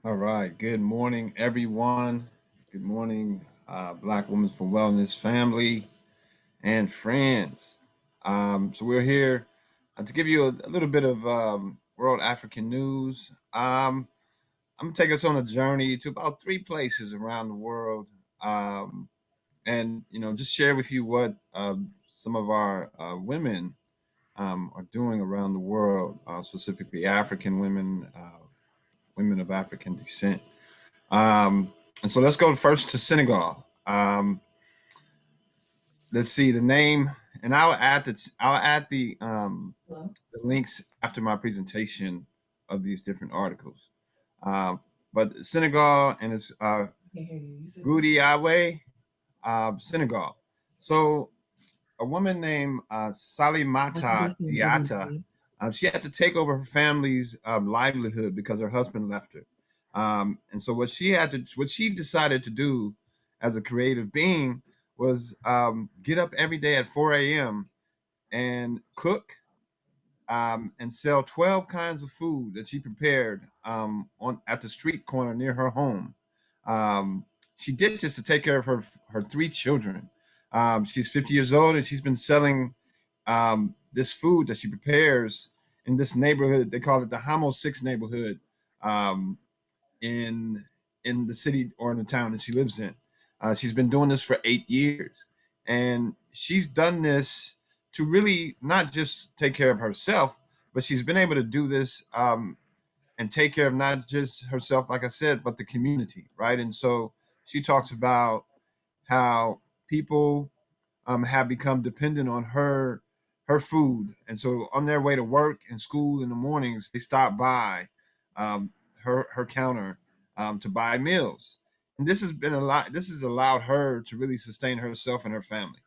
All right. Good morning, everyone. Good morning, Black Women for Wellness family and friends. So we're here to give you a little bit of world African news. I'm gonna take us on a journey to about three places around the world, um, and just share with you what some of our women are doing around the world, specifically African women, women of African descent. Um, and so let's go first to Senegal. Let's see the name, and I'll add the links after my presentation of these different articles. Um, but Senegal and it's Goudi Awe, Senegal. So a woman named Salimata Diatta, she had to take over her family's livelihood because her husband left her. And so what she decided to do as a creative being was get up every day at 4 a.m. and cook and sell 12 kinds of food that she prepared on at the street corner near her home. Um, she did this to take care of her three children. She's 50 years old and she's been selling this food that she prepares in this neighborhood. They call it the Hamo Six neighborhood um, in in the city or in the town that she lives in. She's been doing this for 8 years, and she's done this to really not just take care of herself, but she's been able to do this and take care of not just herself, like I said, but the community, right? And so she talks about how people have become dependent on her food, and so on their way to work and school in the mornings, they stop by um, her counter to buy meals, and this has been a lot. This has allowed her to really sustain herself and her family.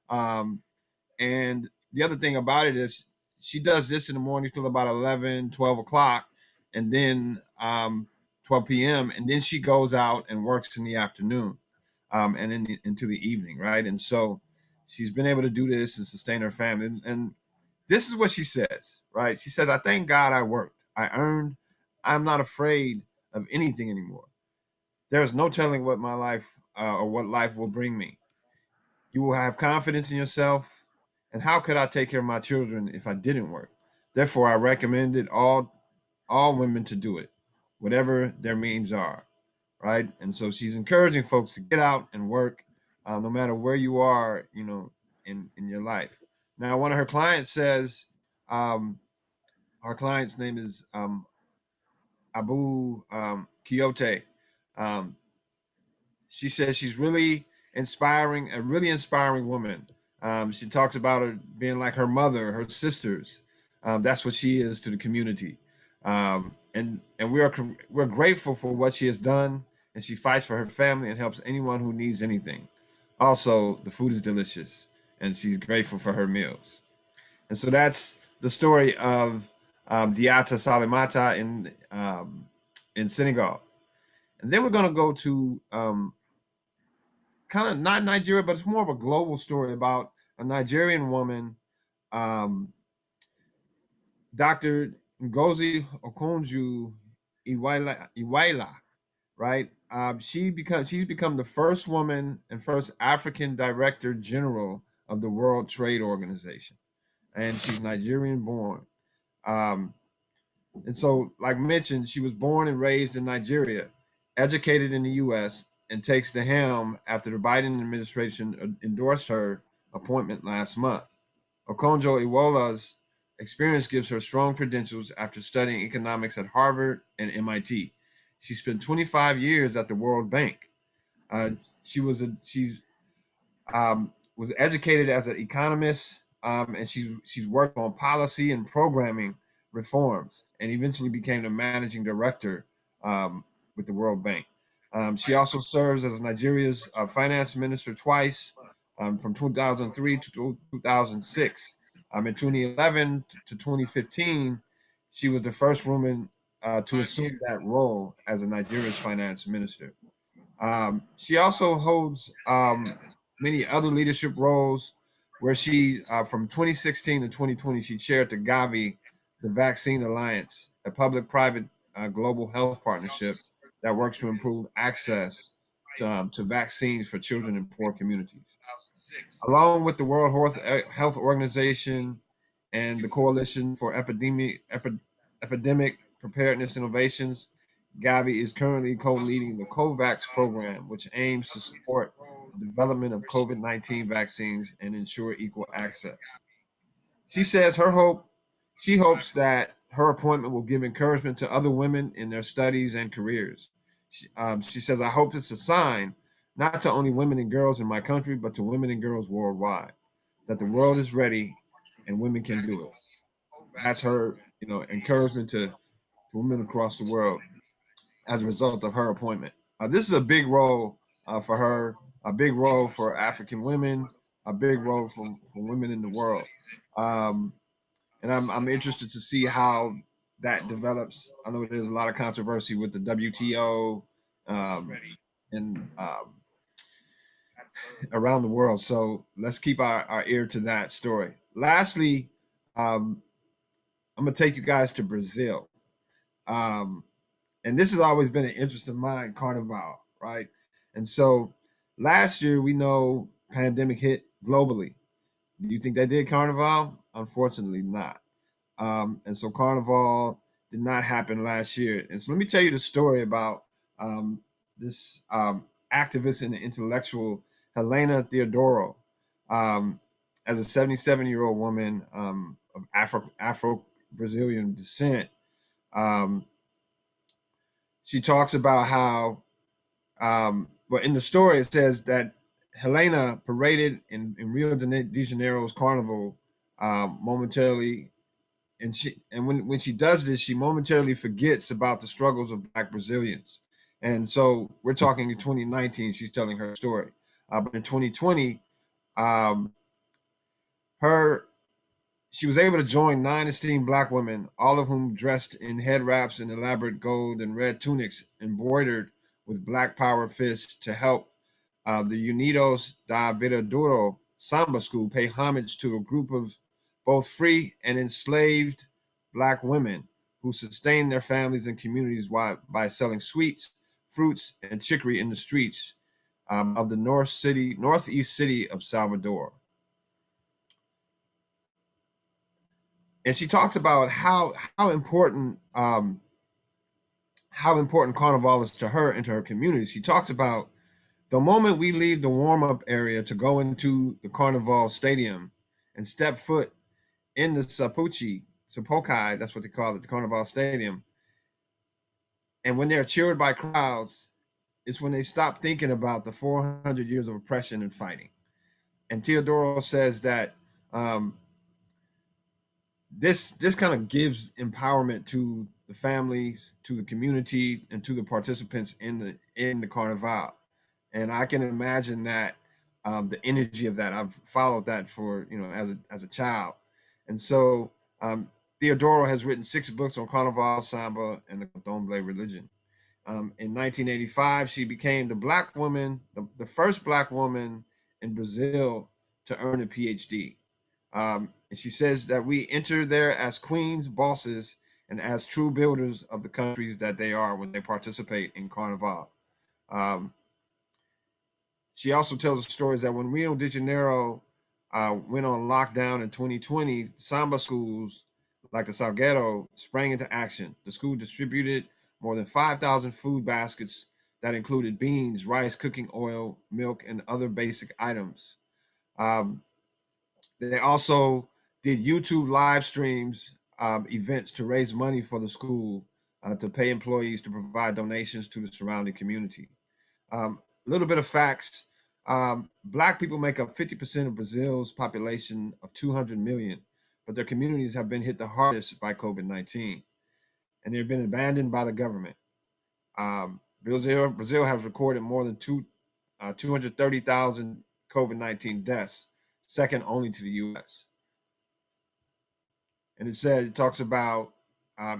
Um, and the other thing about it is she does this in the morning till about 11, 12 o'clock, and then 12 p.m. And then she goes out and works in the afternoon and into the evening, right? And so she's been able to do this and sustain her family. And this is what she says, right? She says, I thank God I worked. I earned. I'm not afraid of anything anymore. There's no telling what my life or what life will bring me. You will have confidence in yourself. And how could I take care of my children if I didn't work? Therefore, I recommended all women to do it, whatever their means are, right? And so she's encouraging folks to get out and work, no matter where you are, in your life. Now, one of her clients says, um, our client's name is Abu Quixote. Um, she says she's really inspiring, a really inspiring woman. She talks about her being like her mother, her sisters. That's what she is to the community, and we're grateful for what she has done, and she fights for her family and helps anyone who needs anything. Also, the food is delicious, and she's grateful for her meals. And so that's the story of Diata Salimata in Senegal. And then we're going to go to kind of not Nigeria, but it's more of a global story about a Nigerian woman, um, Dr. Ngozi Okonjo Iweala, right? She's become the first woman and first African Director General of the World Trade Organization, and she's Nigerian born. Um, and so, like mentioned, she was born and raised in Nigeria, educated in the U.S., and takes the helm after the Biden administration endorsed her appointment last month. Okonjo Iweala's experience gives her strong credentials after studying economics at Harvard and MIT. She spent 25 years at the World Bank. Uh, she was educated as an economist, and she's worked on policy and programming reforms, and eventually became the managing director with the World Bank. She also serves as Nigeria's finance minister twice, from 2003 to 2006. In 2011 to 2015, she was the first woman to assume that role as a Nigeria's finance minister. She also holds many other leadership roles where she, from 2016 to 2020, she chaired the Gavi, the Vaccine Alliance, a public private global health partnership. that works to improve access to vaccines for children in poor communities. Along with the World Health Organization and the Coalition for Epidemic Preparedness Innovations, Gavi is currently co-leading the COVAX program, which aims to support the development of COVID-19 vaccines and ensure equal access. She says she hopes that her appointment will give encouragement to other women in their studies and careers. She says, I hope it's a sign, not to only women and girls in my country, but to women and girls worldwide, that the world is ready and women can do it. That's her, encouragement to women across the world as a result of her appointment. This is a big role for her, a big role for African women, a big role for women in the world. Um, and I'm interested to see how that develops. I know there's a lot of controversy with the WTO um, and around the world. So let's keep our ear to that story. Lastly, um, I'm gonna take you guys to Brazil, um, and this has always been an interest of mine, Carnival, right? And so last year we know pandemic hit globally. Do you think they did Carnival? Unfortunately, not. And so Carnival did not happen last year. And so let me tell you the story about um, this activist and intellectual Helena Theodoro. Um, as a 77-year-old woman of Afro Brazilian descent, um, she talks about how, well, in the story it says that Helena paraded in Rio de Janeiro's carnival momentarily, and when she does this, she momentarily forgets about the struggles of Black Brazilians. And so we're talking in 2019. She's telling her story, but in 2020, um, her she was able to join 9 esteemed Black women, all of whom dressed in head wraps and elaborate gold and red tunics embroidered with Black Power fists to help the Unidos da Vida Duro Samba School pay homage to a group of both free and enslaved Black women who sustained their families and communities by selling sweets, fruits, and chicory in the streets of the northeast city of Salvador. And she talks about how important Carnival is to her and to her community. She talks about the moment we leave the warm up area to go into the Carnival Stadium and step foot in the Sapokai, that's what they call it, the Carnival Stadium. And when they're cheered by crowds, it's when they stop thinking about the 400 years of oppression and fighting. And Teodoro says that um, this kind of gives empowerment to the families, to the community, and to the participants in the Carnival. And I can imagine that the energy of that. I've followed that for as a child, and so Theodoro has written 6 books on Carnival, Samba, and the Candomblé religion. In 1985, she became the first Black woman in Brazil to earn a PhD. And she says that we enter there as queens, bosses, and as true builders of the countries that they are when they participate in Carnival. Um, she also tells stories that when Rio de Janeiro went on lockdown in 2020, Samba schools like the Salgueiro sprang into action. The school distributed more than 5,000 food baskets that included beans, rice, cooking oil, milk, and other basic items. Um, they also did YouTube live streams, events to raise money for the school, to pay employees to provide donations to the surrounding community. A little bit of facts. Black people make up 50% of Brazil's population of 200 million, but their communities have been hit the hardest by COVID-19, and they've been abandoned by the government. Brazil has recorded more than 230,000 COVID-19 deaths, second only to the US. And it talks about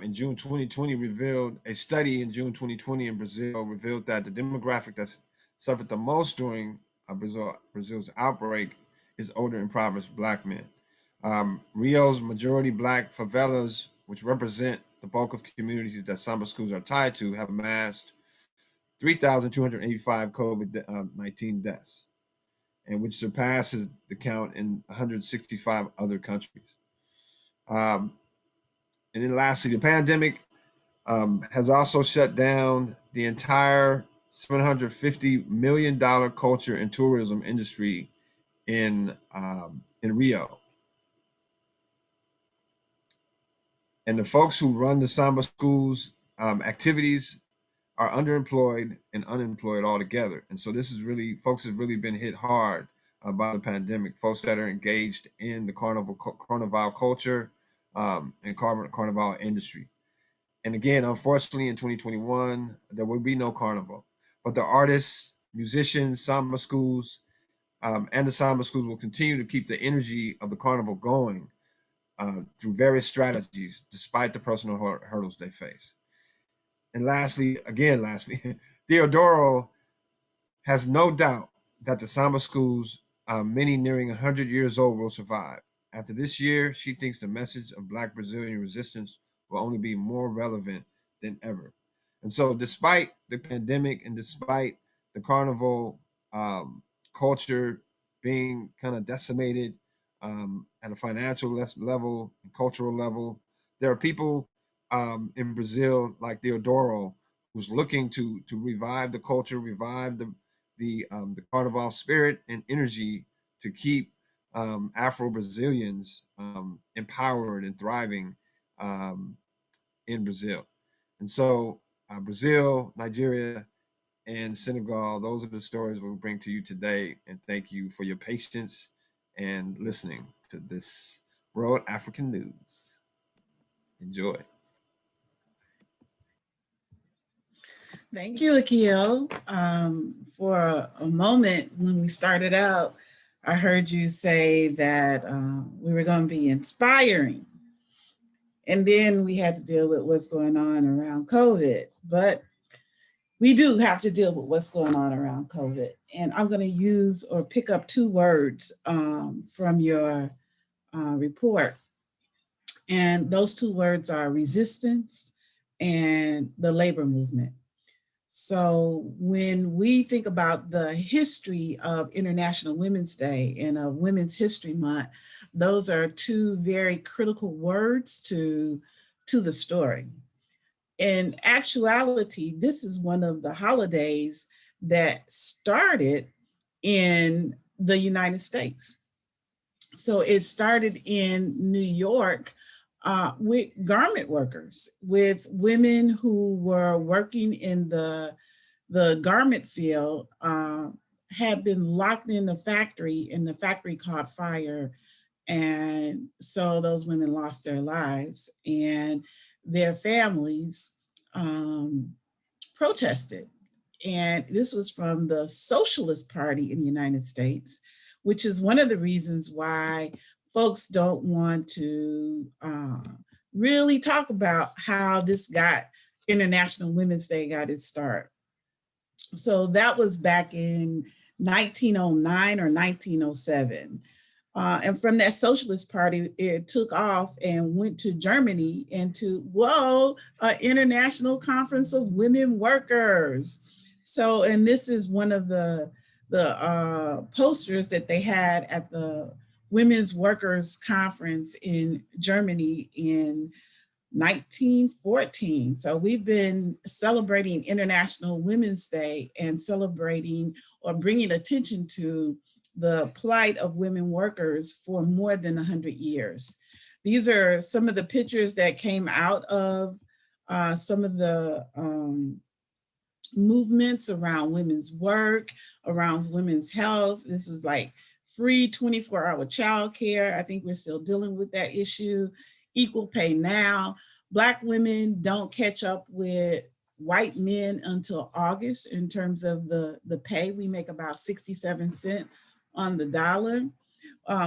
in June 2020 revealed a study in June 2020 in Brazil revealed that the demographic that suffered the most during Brazil's outbreak is older, impoverished Black men. Rio's majority Black favelas, which represent the bulk of communities that Samba schools are tied to, have amassed 3,285 COVID-19 deaths, and which surpasses the count in 165 other countries. And then lastly, the pandemic has also shut down the entire $750 million culture and tourism industry in Rio. And the folks who run the Samba schools activities are underemployed and unemployed altogether. And so this is really, folks have really been hit hard by the pandemic. Folks that are engaged in the carnival culture and carnival industry. And again, unfortunately, in 2021, there will be no carnival. But the artists, musicians, Samba schools, and the Samba schools will continue to keep the energy of the carnival going through various strategies, despite the personal hurdles they face. And lastly, Theodoro has no doubt that the Samba schools, many nearing 100 years old, will survive. After this year, she thinks the message of Black Brazilian resistance will only be more relevant than ever. And so, despite the pandemic and despite the carnival culture being kind of decimated at a financial level and cultural level, there are people in Brazil like Theodoro who's looking to revive the culture, revive the carnival spirit and energy to keep Afro Brazilians empowered and thriving in Brazil. And so, Brazil, Nigeria, and Senegal, those are the stories we'll bring to you today. And thank you for your patience and listening to this World African News. Enjoy. Thank you, Akil. For a moment, when we started out, I heard you say that we were going to be inspiring. And then we had to deal with what's going on around COVID. But we do have to deal with what's going on around COVID. And I'm going to use or pick up two words from your report. And those two words are resistance and the labor movement. So when we think about the history of International Women's Day and of Women's History Month, those are two very critical words to the story. In actuality, this is one of the holidays that started in the United States. So it started in New York with garment workers, with women who were working in the garment field, had been locked in the factory and the factory caught fire. And so those women lost their lives and their families protested. And this was from the Socialist Party in the United States, which is one of the reasons why folks don't want to really talk about how this International Women's Day got its start. So that was back in 1909 or 1907. And from that Socialist Party, it took off and went to Germany and to, International Conference of Women Workers. So, and this is one of the posters that they had at the Women's Workers Conference in Germany in 1914. So we've been celebrating International Women's Day and celebrating or bringing attention to the plight of women workers for more than 100 years. These are some of the pictures that came out of some of the movements around women's work, around women's health. This was like free 24-hour childcare. I think we're still dealing with that issue. Equal pay now. Black women don't catch up with white men until August in terms of the pay. We make about 67 cents on the dollar.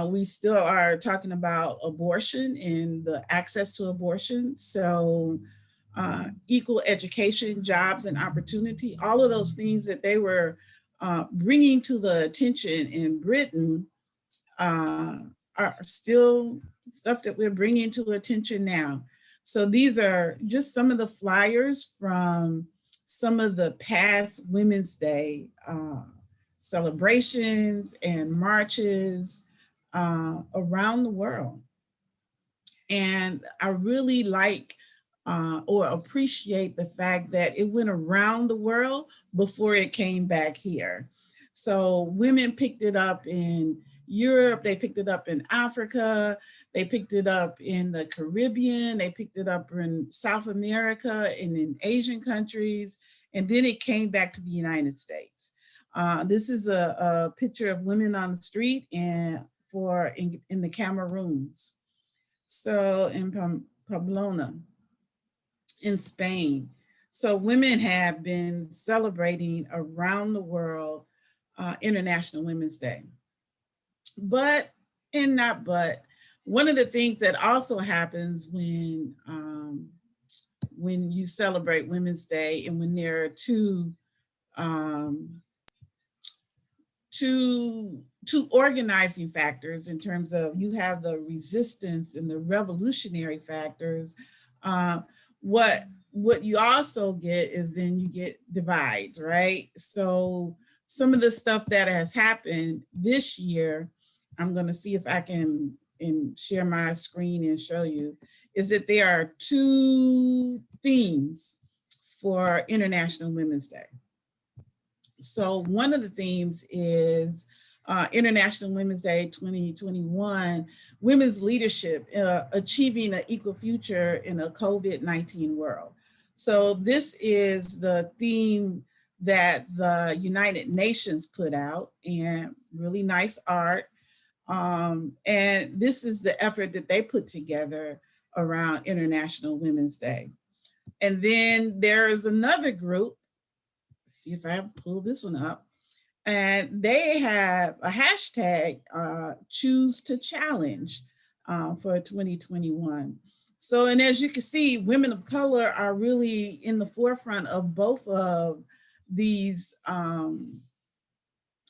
We still are talking about abortion and the access to abortion. So equal education, jobs, and opportunity, all of those things that they were bringing to the attention in Britain are still stuff that we're bringing to attention now. So these are just some of the flyers from some of the past Women's Day celebrations and marches around the world. And I really like or appreciate the fact that it went around the world before it came back here. So women picked it up in Europe, they picked it up in Africa, they picked it up in the Caribbean, they picked it up in South America and in Asian countries, and then it came back to the United States. This is a picture of women on the street and in the Cameroons. So in Pamplona, in Spain. So women have been celebrating around the world International Women's Day. But, one of the things that also happens when you celebrate Women's Day and when there are two organizing factors in terms of you have the resistance and the revolutionary factors. What you also get is then you get divides, right? So some of the stuff that has happened this year, I'm going to see if I can share my screen and show you, is that there are two themes for International Women's Day. So one of the themes is International Women's Day 2021, women's leadership, achieving an equal future in a COVID-19 world. So this is the theme that the United Nations put out, and really nice art. And this is the effort that they put together around International Women's Day. And then there's another group, let's see if I have pulled this one up, and they have a hashtag, choose to challenge for 2021. So, and as you can see, women of color are really in the forefront of both of these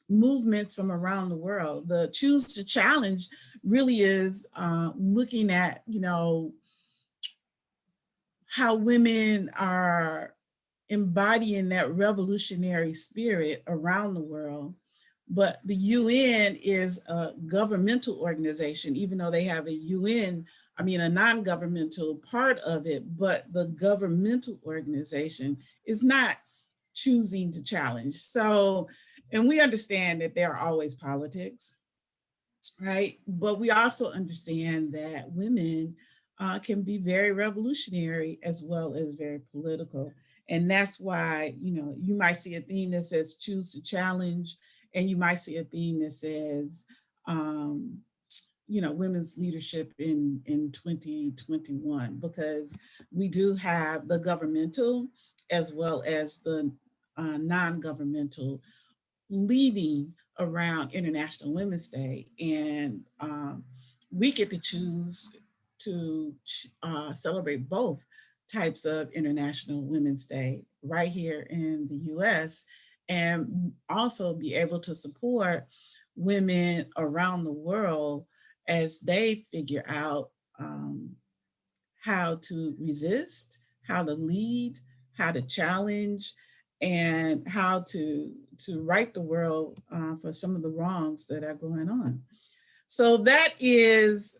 movements from around the world. The choose to challenge really is looking at, how women are embodying that revolutionary spirit around the world. But the UN is a governmental organization, even though they have a non-governmental part of it, but the governmental organization is not choosing to challenge. So, and we understand that there are always politics, right? But we also understand that women can be very revolutionary as well as very political. And that's why, you might see a theme that says choose to challenge, and you might see a theme that says, women's leadership in 2021, because we do have the governmental as well as the non-governmental leading around International Women's Day. And we get to choose to celebrate both types of International Women's Day right here in the US, and also be able to support women around the world as they figure out how to resist, how to lead, how to challenge, and how to right the world for some of the wrongs that are going on. So that is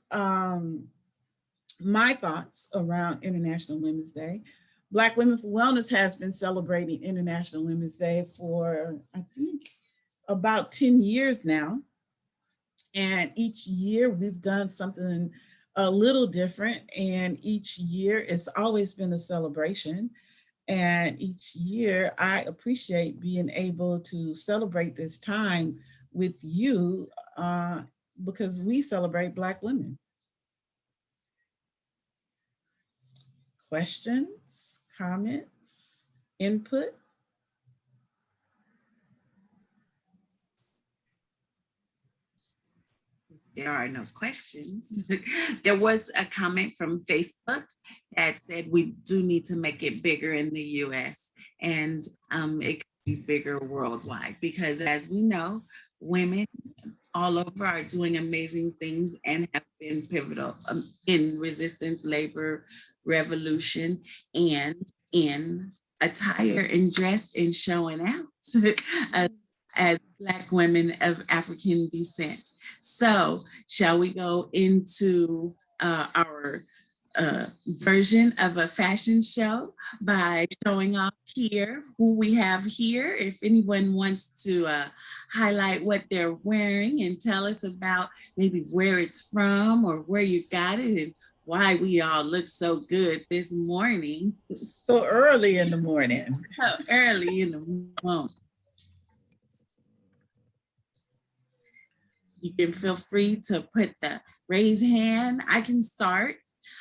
my thoughts around International Women's Day. Black Women for Wellness has been celebrating International Women's Day for, I think, about 10 years now. And each year we've done something a little different. And each year it's always been a celebration. And each year I appreciate being able to celebrate this time with you because we celebrate Black women. Questions, comments, input? There are no questions. There was a comment from Facebook that said we do need to make it bigger in the US, and it could be bigger worldwide, because as we know, women all over are doing amazing things and have been pivotal in resistance, labor, revolution, and in attire and dress and showing out as Black women of African descent. So shall we go into our version of a fashion show by showing off here who we have here? If anyone wants to highlight what they're wearing and tell us about maybe where it's from or where you got it and why we all look so good this morning. So early in the morning. So early in the morning. You can feel free to put the raise hand. I can start.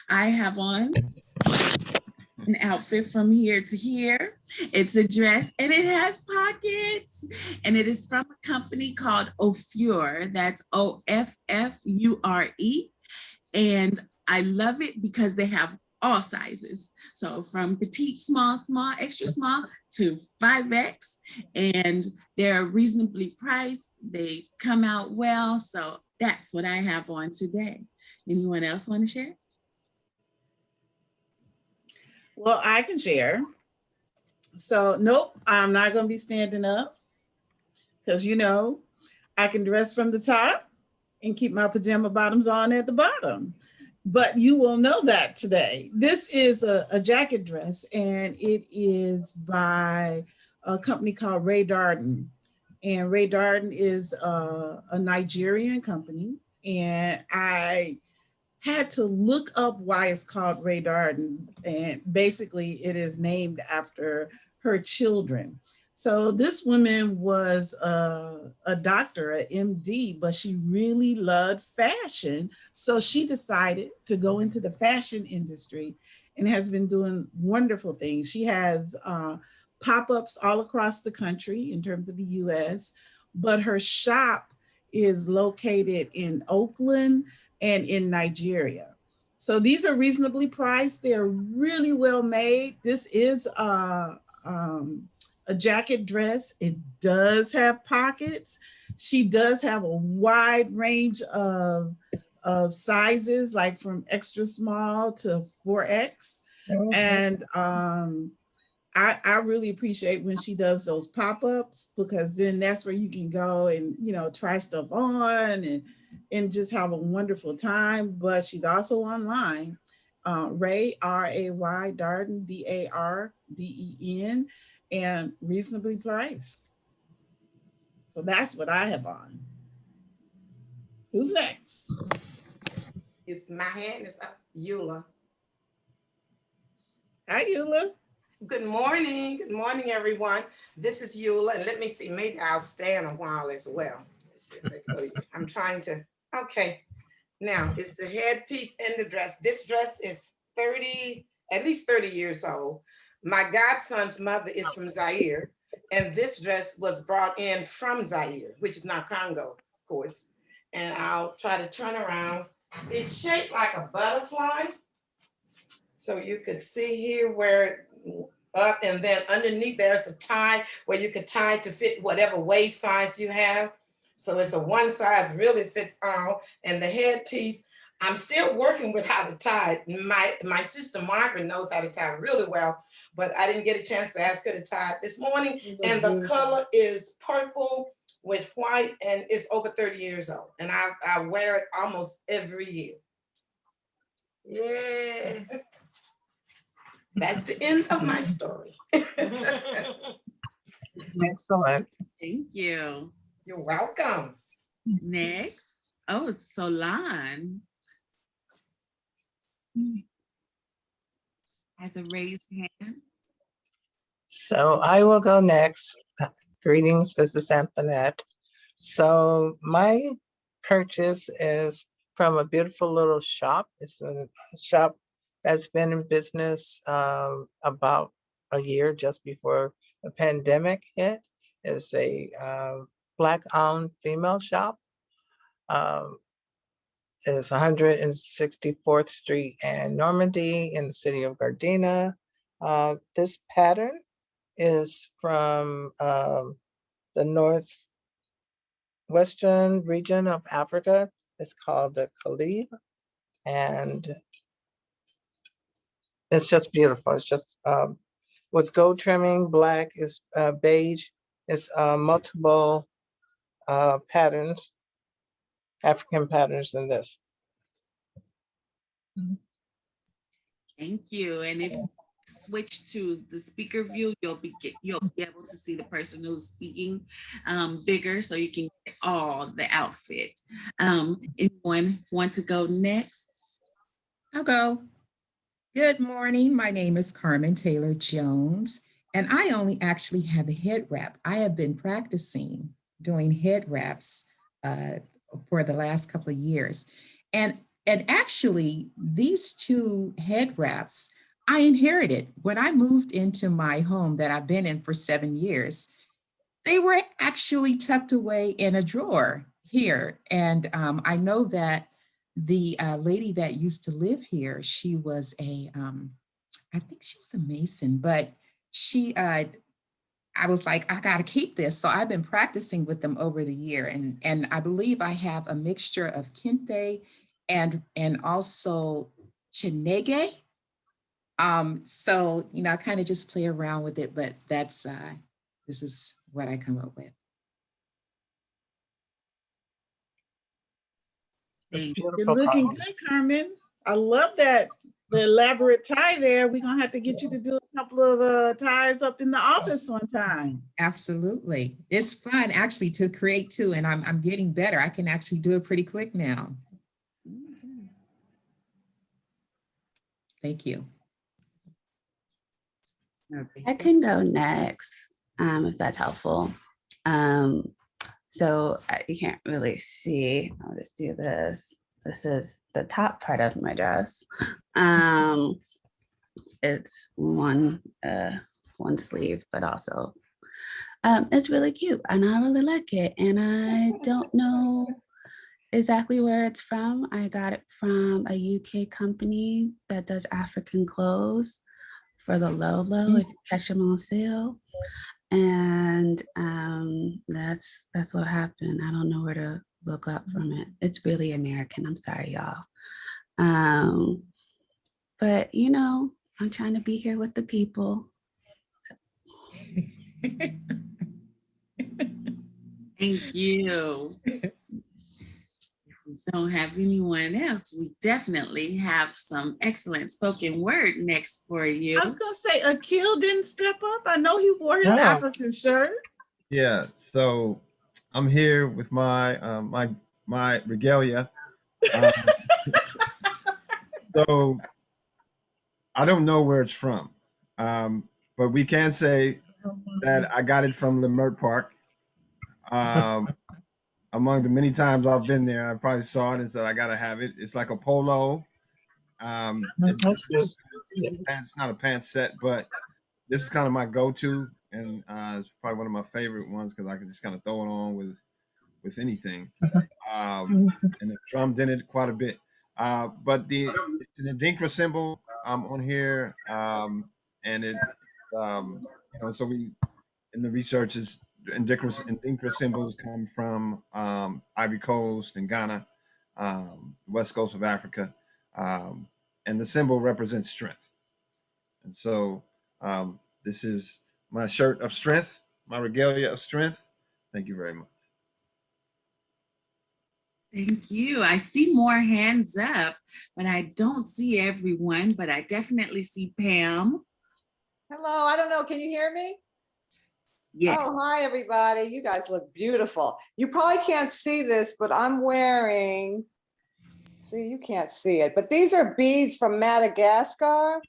I have on an outfit from here to here. It's a dress and it has pockets. And it is from a company called Offure. That's Offure. And I love it because they have all sizes. So from petite, small, small, extra small to 5X. And they're reasonably priced. They come out well. So that's what I have on today. Anyone else want to share? Well, I can share. So, nope, I'm not going to be standing up because, you know, I can dress from the top and keep my pajama bottoms on at the bottom. But you will know that today. This is a jacket dress, and it is by a company called Ray Darden. And Ray Darden is a Nigerian company. And I had to look up why it's called Ray Darden. And basically, it is named after her children. So this woman was a doctor, an MD, but she really loved fashion. So she decided to go into the fashion industry and has been doing wonderful things. She has pop-ups all across the country in terms of the US, but her shop is located in Oakland and in Nigeria. So these are reasonably priced. They're really well made. This is a jacket dress. It does have pockets. She does have a wide range of sizes, like from extra small to 4X. Okay. And I really appreciate when she does those pop-ups, because then that's where you can go and, you know, try stuff on and just have a wonderful time. But she's also online, Ray, R-A-Y, Darden, D-A-R-D-E-N, and reasonably priced. So that's what I have on. Who's next? My hand is up. Eula. Hi, Eula. Good morning. Good morning, everyone. This is Eula. And let me see, maybe I'll stand a while as well. I'm trying to, okay. Now, it's the headpiece and the dress. This dress is at least 30 years old. My godson's mother is from Zaire, and this dress was brought in from Zaire, which is now Congo, of course. And I'll try to turn around. It's shaped like a butterfly. So you could see here where up, and then underneath there's a tie where you could tie to fit whatever waist size you have. So it's a one size really fits all. And the headpiece, I'm still working with how to tie it. My sister Margaret knows how to tie really well, but I didn't get a chance to ask her to tie it this morning. And the color is purple with white, and it's over 30 years old. And I wear it almost every year. Yeah. That's the end of my story. Excellent. Thank you. You're welcome. Next. Oh, it's Solan. Has a raised hand. So I will go next. Greetings, this is Antoinette. So my purchase is from a beautiful little shop. It's a shop that's been in business about a year just before the pandemic hit. It's a Black-owned female shop. It's 164th Street and Normandy in the city of Gardena. This pattern is from the northwestern region of Africa. It's called the Kalib, and it's just beautiful. It's just with gold trimming. Black is beige. It's multiple patterns, African patterns in this. Thank you. And if you switch to the speaker view, you'll be able to see the person who's speaking bigger, so you can get all the outfit. Anyone want to go next? I'll go. Good morning. My name is Carmen Taylor Jones, and I only actually have a head wrap. I have been practicing doing head wraps for the last couple of years. And actually, these two head wraps I inherited when I moved into my home that I've been in for 7 years. They were actually tucked away in a drawer here. And I know that the lady that used to live here, she was I think she was a Mason, but I was like, I got to keep this. So I've been practicing with them over the year. And I believe I have a mixture of kente and also chinege. So, I kind of just play around with it, but this is what I come up with. It's Thank You're beautiful. looking Carmen. good, Carmen. I love that. The elaborate tie there. We're gonna have to get you to do a couple of ties up in the office one time. Absolutely. It's fun actually to create too. And I'm getting better. I can actually do it pretty quick now. Thank you. I can go next, if that's helpful. So you can't really see. I'll just do this. This is the top part of my dress. It's one sleeve, but also it's really cute, and I really like it. And I don't know exactly where it's from. I got it from a UK company that does African clothes for the low if you catch them on sale. And that's what happened. I don't know where to look up from it. It's really American. I'm sorry, y'all. But I'm trying to be here with the people. Thank you. If we don't have anyone else, we definitely have some excellent spoken word next for you. I was gonna say, Akil didn't step up. I know he wore his No. African shirt. Yeah, so I'm here with my my regalia. So I don't know where it's from, but we can say that I got it from Leimert Park. Among the many times I've been there, I probably saw it and said I gotta have it. It's like a polo. It's not a pants set, but this is kind of my go-to, and it's probably one of my favorite ones because I can just kind of throw it on with anything. And it drummed in it quite a bit. But the Adinkra symbol on here, and it, so we in the research is Adinkra symbols come from Ivory Coast and Ghana, west coast of Africa, and the symbol represents strength. And so this is my shirt of strength, my regalia of strength. Thank you very much. Thank you. I see more hands up, but I don't see everyone, but I definitely see Pam. Hello, I don't know, can you hear me? Yes. Oh, hi, everybody. You guys look beautiful. You probably can't see this, but I'm wearing, see, you can't see it, but these are beads from Madagascar.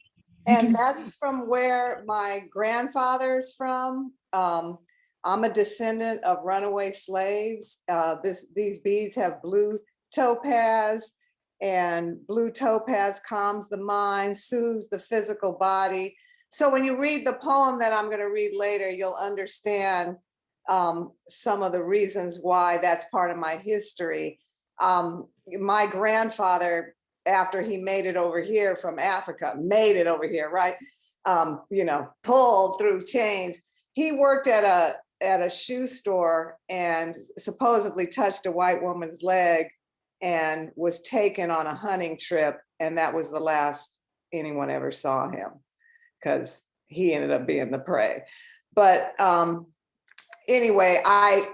And that's from where my grandfather's from. I'm a descendant of runaway slaves. These beads have blue topaz, and blue topaz calms the mind, soothes the physical body. So when you read the poem that I'm going to read later, you'll understand some of the reasons why that's part of my history. My grandfather, after he made it over here from Africa, right? Pulled through chains. He worked at a shoe store and supposedly touched a white woman's leg and was taken on a hunting trip. And that was the last anyone ever saw him, because he ended up being the prey. But anyway,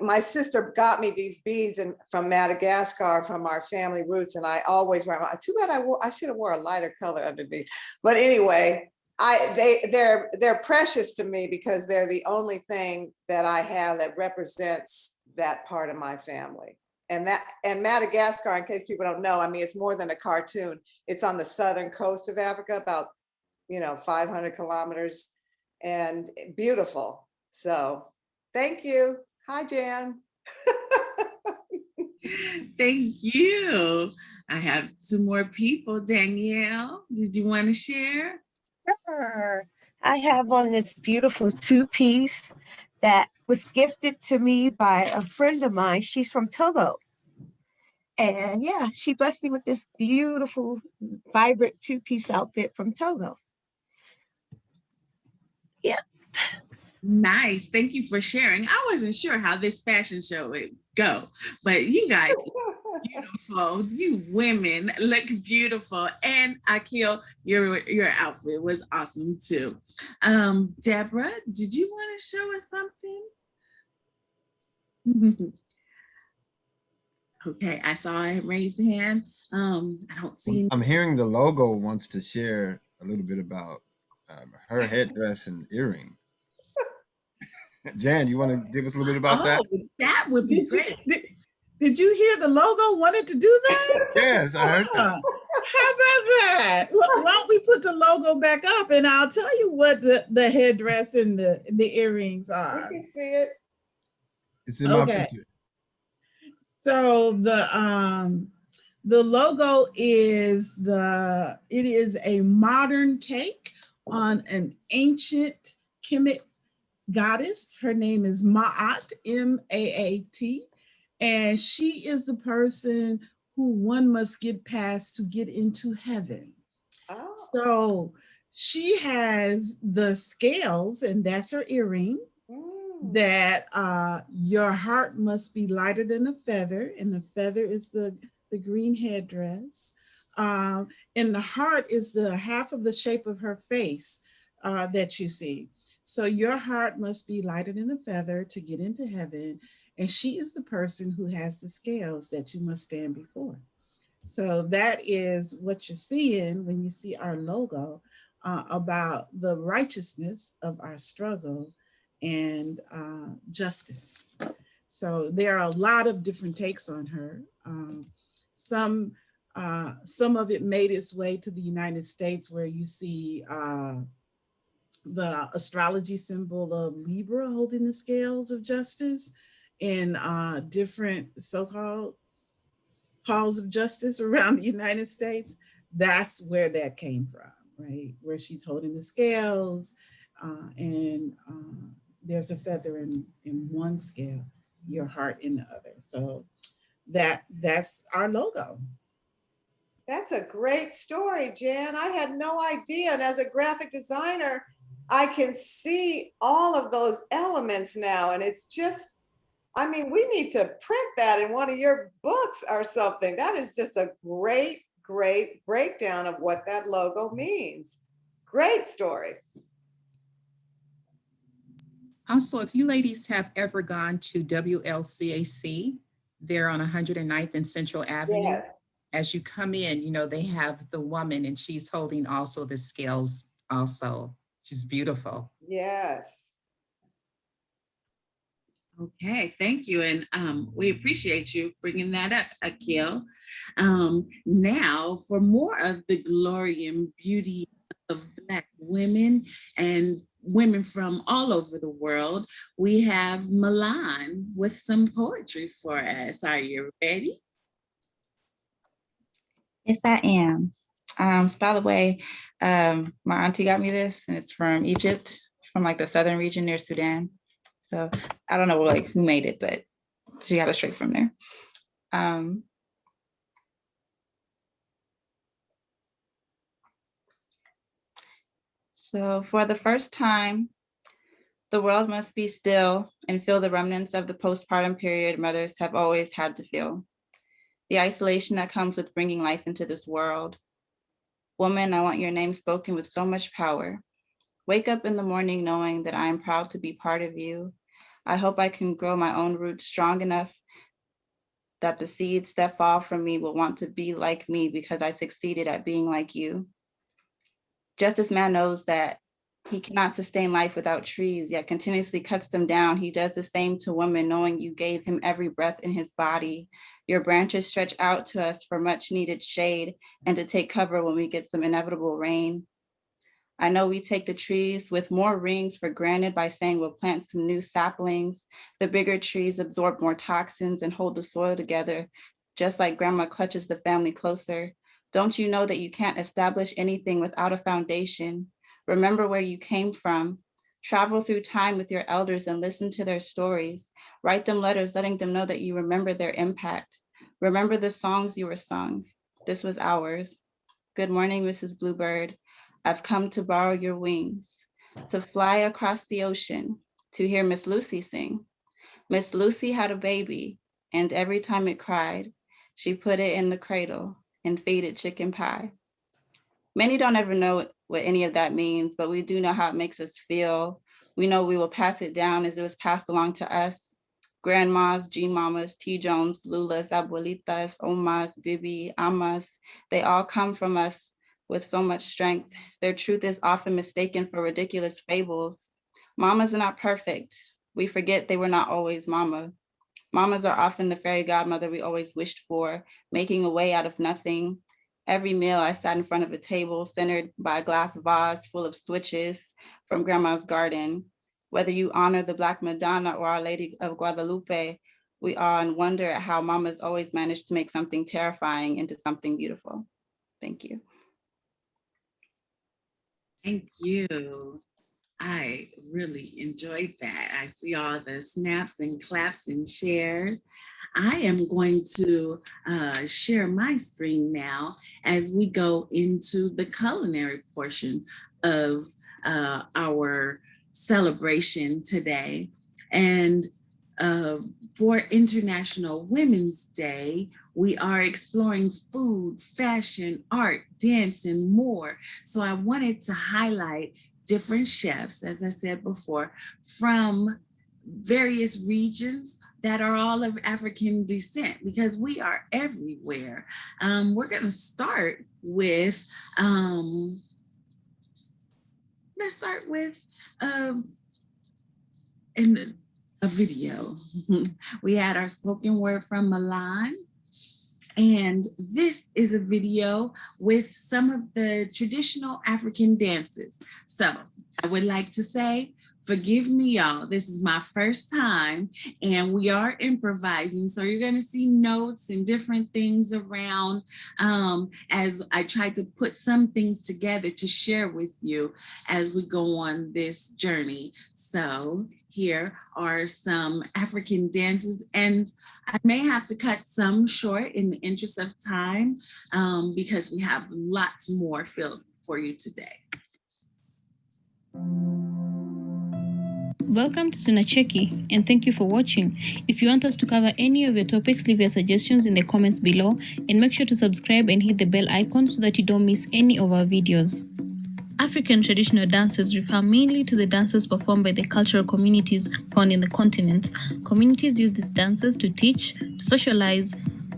my sister got me these beads from Madagascar, from our family roots, and I always wear them. Too bad I should have wore a lighter color underneath. But anyway, they're precious to me because they're the only thing that I have that represents that part of my family. And Madagascar, in case people don't know, I mean, it's more than a cartoon. It's on the southern coast of Africa, about 500 kilometers, and beautiful. So thank you. Hi, Jan. Thank you. I have two more people. Danielle, did you want to share? Sure. I have on this beautiful two-piece that was gifted to me by a friend of mine. She's from Togo. And yeah, she blessed me with this beautiful, vibrant two-piece outfit from Togo. Yeah. Nice. Thank you for sharing. I wasn't sure how this fashion show would go, but you guys look beautiful. You women look beautiful. And Akil, your outfit was awesome too. Deborah, did you want to show us something? Okay, I saw him raise the hand. I don't see. I'm hearing the logo wants to share a little bit about her headdress and earring. Jan, you want to give us a little bit about that? That would be great. Did you hear the logo wanted to do that? Yes, I heard that. How about that? Why don't we put the logo back up and I'll tell you what the headdress and the earrings are. You can see it. It's in my picture. So the logo is it is a modern take on an ancient Kemet goddess. Her name is Ma'at, M-A-A-T, and she is the person who one must get past to get into heaven. Oh. So she has the scales, and that's her earring, that your heart must be lighter than a feather, and the feather is the green headdress. And the heart is the half of the shape of her face that you see. So your heart must be lighter than a feather to get into heaven. And she is the person who has the scales that you must stand before. So that is what you're seeing when you see our logo about the righteousness of our struggle and justice. So there are a lot of different takes on her. Some of it made its way to the United States, where you see the astrology symbol of Libra holding the scales of justice in different so-called halls of justice around the United States. That's where that came from, right? Where she's holding the scales and there's a feather in one scale, your heart in the other. So that's our logo. That's a great story, Jan. I had no idea. And as a graphic designer, I can see all of those elements now. And it's just, I mean, we need to print that in one of your books or something. That is just a great, great breakdown of what that logo means. Great story. Also, if you ladies have ever gone to WLCAC, they're on 109th and Central Avenue. Yes. As you come in, you know, they have the woman and she's holding also the scales also. She's beautiful. Yes. Okay, thank you. And we appreciate you bringing that up, Akil. Now, for more of the glory and beauty of Black women and women from all over the world, we have Milan with some poetry for us. Are you ready? Yes, I am. So by the way, my auntie got me this, and it's from Egypt. It's from like the southern region near Sudan. So I don't know like who made it, but she got it straight from there. So for the first time, the world must be still and feel the remnants of the postpartum period mothers have always had to feel. The isolation that comes with bringing life into this world. Woman, I want your name spoken with so much power. Wake up in the morning knowing that I am proud to be part of you. I hope I can grow my own roots strong enough that the seeds that fall from me will want to be like me because I succeeded at being like you. Just as man knows that he cannot sustain life without trees, yet continuously cuts them down, he does the same to women, knowing you gave him every breath in his body. Your branches stretch out to us for much needed shade and to take cover when we get some inevitable rain. I know we take the trees with more rings for granted by saying we'll plant some new saplings. The bigger trees absorb more toxins and hold the soil together, just like grandma clutches the family closer. Don't you know that you can't establish anything without a foundation? Remember where you came from. Travel through time with your elders and listen to their stories. Write them letters letting them know that you remember their impact. Remember the songs you were sung. This was ours. Good morning, Mrs. Bluebird. I've come to borrow your wings, to fly across the ocean, to hear Miss Lucy sing. Miss Lucy had a baby, and every time it cried, she put it in the cradle and fed it chicken pie. Many don't ever know what any of that means, but we do know how it makes us feel. We know we will pass it down as it was passed along to us. Grandmas, Jean Mamas, T. Jones, Lulas, Abuelitas, Omas, Bibi, Amas, they all come from us with so much strength. Their truth is often mistaken for ridiculous fables. Mamas are not perfect. We forget they were not always mama. Mamas are often the fairy godmother we always wished for, making a way out of nothing. Every meal I sat in front of a table centered by a glass vase full of switches from grandma's garden. Whether you honor the Black Madonna or Our Lady of Guadalupe, we awe and wonder at how mamas always managed to make something terrifying into something beautiful. Thank you. Thank you. I really enjoyed that. I see all the snaps and claps and shares. I am going to share my screen now as we go into the culinary portion of our celebration today. And for International Women's Day, we are exploring food, fashion, art, dance, and more. So I wanted to highlight different chefs, as I said before, from various regions that are all of African descent, because we are everywhere. We're going to start with, let's start with a video. We had our spoken word from Milan. And this is a video with some of the traditional African dances. So I would like to say, forgive me, y'all. This is my first time and we are improvising. So you're going to see notes and different things around as I try to put some things together to share with you as we go on this journey. So here are some African dances, and I may have to cut some short in the interest of time because we have lots more filled for you today. Welcome to Tunacheki and thank you for watching. If you want us to cover any of your topics, leave your suggestions in the comments below and make sure to subscribe and hit the bell icon so that you don't miss any of our videos. African traditional dances refer mainly to the dances performed by the cultural communities found in the continent. Communities use these dances to teach, to socialize,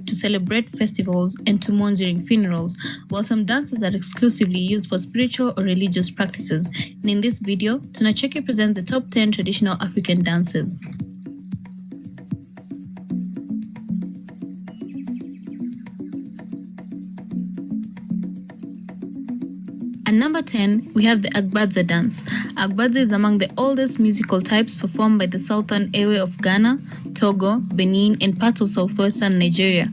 to celebrate festivals, and to mourn during funerals, while some dances are exclusively used for spiritual or religious practices. And in this video, Tunacheki presents the top 10 traditional African dances. At number 10, we have the Agbadza dance. Agbadza is among the oldest musical types performed by the southern area of Ghana, Togo, Benin, and parts of southwestern Nigeria.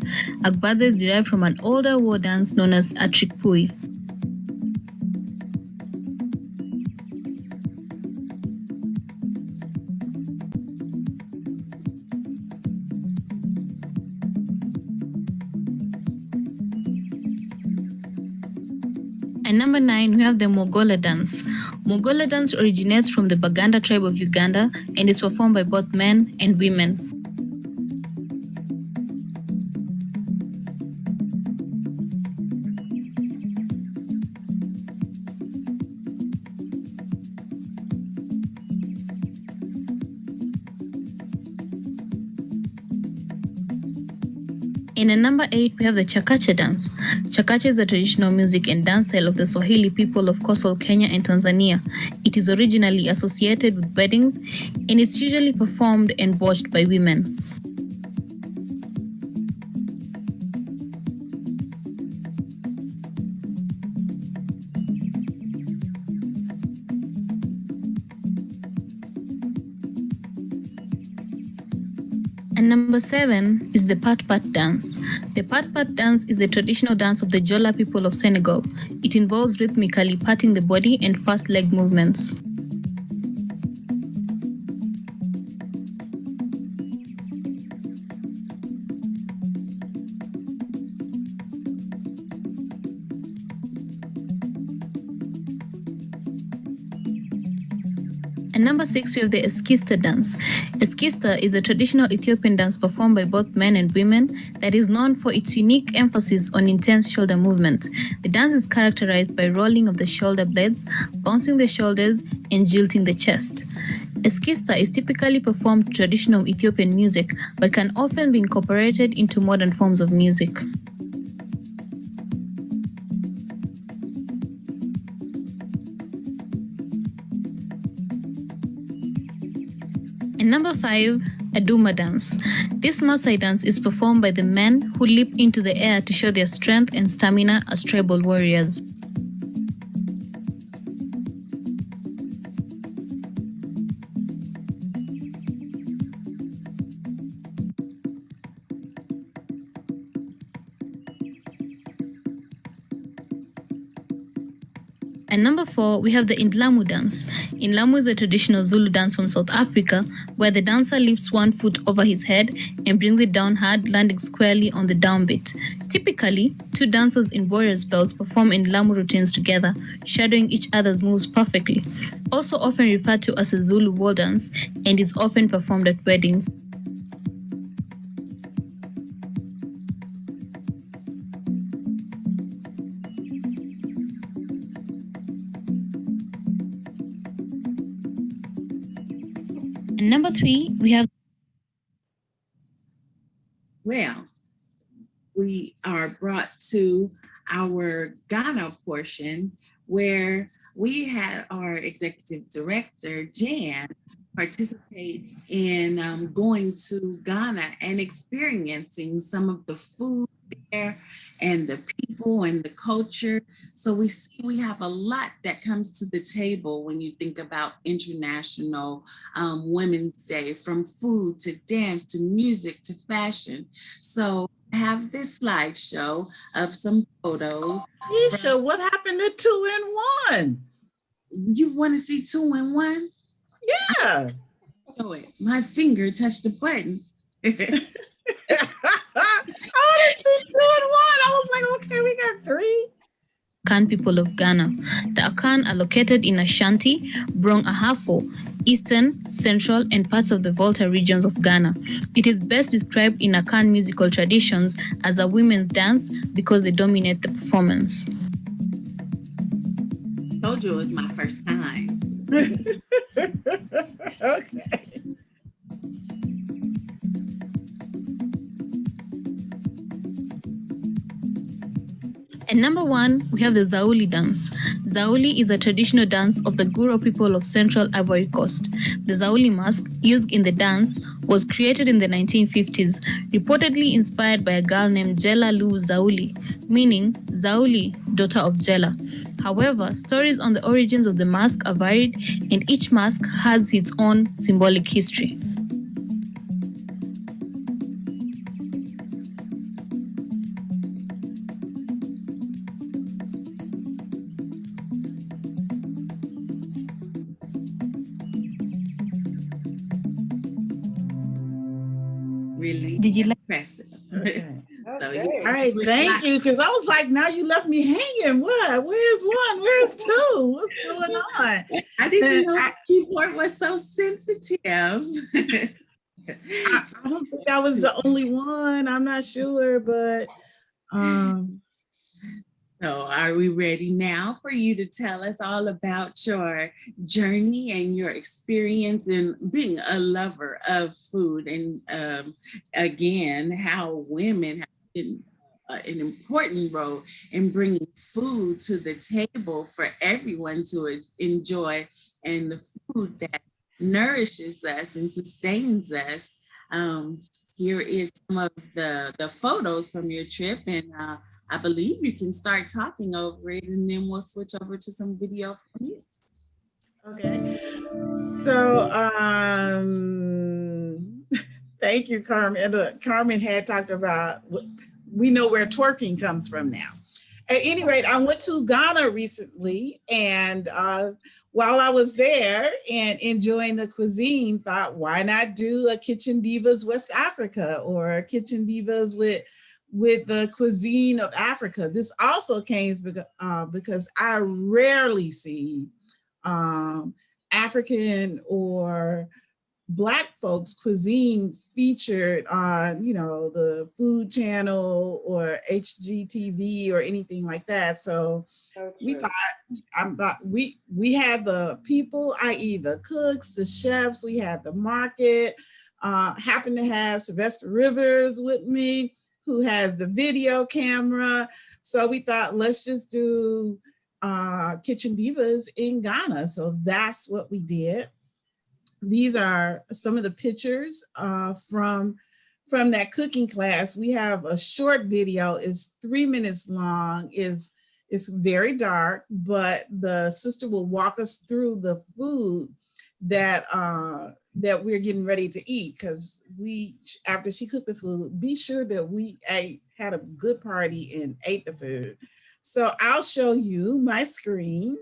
Agbadza is derived from an older war dance known as Atrikpui. At number 9, we have the Mogola dance. Mogola dance originates from the Baganda tribe of Uganda and is performed by both men and women. And at number 8, we have the Chakacha dance. Chakacha is a traditional music and dance style of the Swahili people of coastal Kenya and Tanzania. It is originally associated with weddings, and it's usually performed and watched by women. And number 7 is the Pat Pat dance. The Pat Pat dance is the traditional dance of the Jola people of Senegal. It involves rhythmically patting the body and fast leg movements. And number 6, we have the Eskista dance. Eskista is a traditional Ethiopian dance performed by both men and women that is known for its unique emphasis on intense shoulder movement. The dance is characterized by rolling of the shoulder blades, bouncing the shoulders, and jilting the chest. Eskista is typically performed to traditional Ethiopian music, but can often be incorporated into modern forms of music. And number 5, Aduma dance. This Maasai dance is performed by the men who leap into the air to show their strength and stamina as tribal warriors. And number 4, we have the Indlamu dance. Indlamu is a traditional Zulu dance from South Africa where the dancer lifts one foot over his head and brings it down hard, landing squarely on the downbeat. Typically, 2 dancers in warriors' belts perform Indlamu routines together, shadowing each other's moves perfectly. Also often referred to as a Zulu war dance, and is often performed at weddings. And number 3, we have. Well, we are brought to our Ghana portion where we had our executive director, Jan, participate in going to Ghana and experiencing some of the food there and the people and the culture. So we see we have a lot that comes to the table when you think about International Women's Day, from food to dance to music to fashion. So I have this slideshow of some photos. Isha, what happened to 2 in 1? You want to see 2 in 1? Yeah. Show it. My finger touched the button. I want to see 2 in 1. I was like, okay, we got 3. Akan people of Ghana. The Akan are located in Ashanti, Brong Ahafo, Eastern, Central, and parts of the Volta regions of Ghana. It is best described in Akan musical traditions as a women's dance because they dominate the performance. Told you it was my first time. Okay. And number 1, we have the Zauli dance. Zauli is a traditional dance of the Guro people of Central Ivory Coast. The Zauli mask used in the dance was created in the 1950s, reportedly inspired by a girl named Jela Lu Zauli, meaning Zauli, daughter of Jela. However, stories on the origins of the mask are varied, and each mask has its own symbolic history. Really Did you like? impressive. Okay. So Okay. All right, thank you. Because I was like, now you left me hanging. What? Where's 1? Where's 2? What's going on? I didn't know the keyboard was so sensitive. I don't think I was the only one. I'm not sure, but So are we ready now for you to tell us all about your journey and your experience in being a lover of food, and again, how women have an important role in bringing food to the table for everyone to enjoy, and the food that nourishes us and sustains us. Here is some of the photos from your trip, and I believe you can start talking over it, and then we'll switch over to some video from you. Okay. So, thank you, Carmen. And, Carmen had talked about, we know where twerking comes from now. At any rate, I went to Ghana recently, and while I was there and enjoying the cuisine, thought, why not do a Kitchen Divas West Africa or a Kitchen Divas with the cuisine of Africa? This also came because I rarely see African or Black folks cuisine featured on, you know, the Food Channel or HGTV or anything like that. So we thought, we had the people, i.e. the cooks, the chefs, we had the market, happened to have Sylvester Rivers with me, who has the video camera. So we thought, let's just do Kitchen Divas in Ghana. So that's what we did. These are some of the pictures from that cooking class. We have a short video, it's 3 minutes long, it's very dark, but the sister will walk us through the food that we're getting ready to eat, because after she cooked the food, be sure that we had a good party and ate the food. So I'll show you my screen,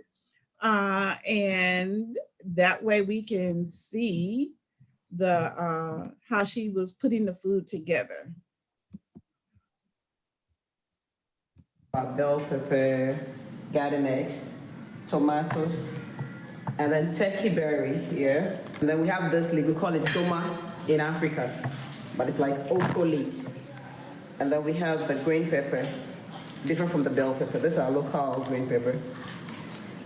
and that way we can see the how she was putting the food together. Bell pepper, garden eggs, tomatoes, and then turkey berry here. And then we have this leaf, we call it toma in Africa, but it's like okra leaves. And then we have the green pepper, different from the bell pepper. This is our local green pepper.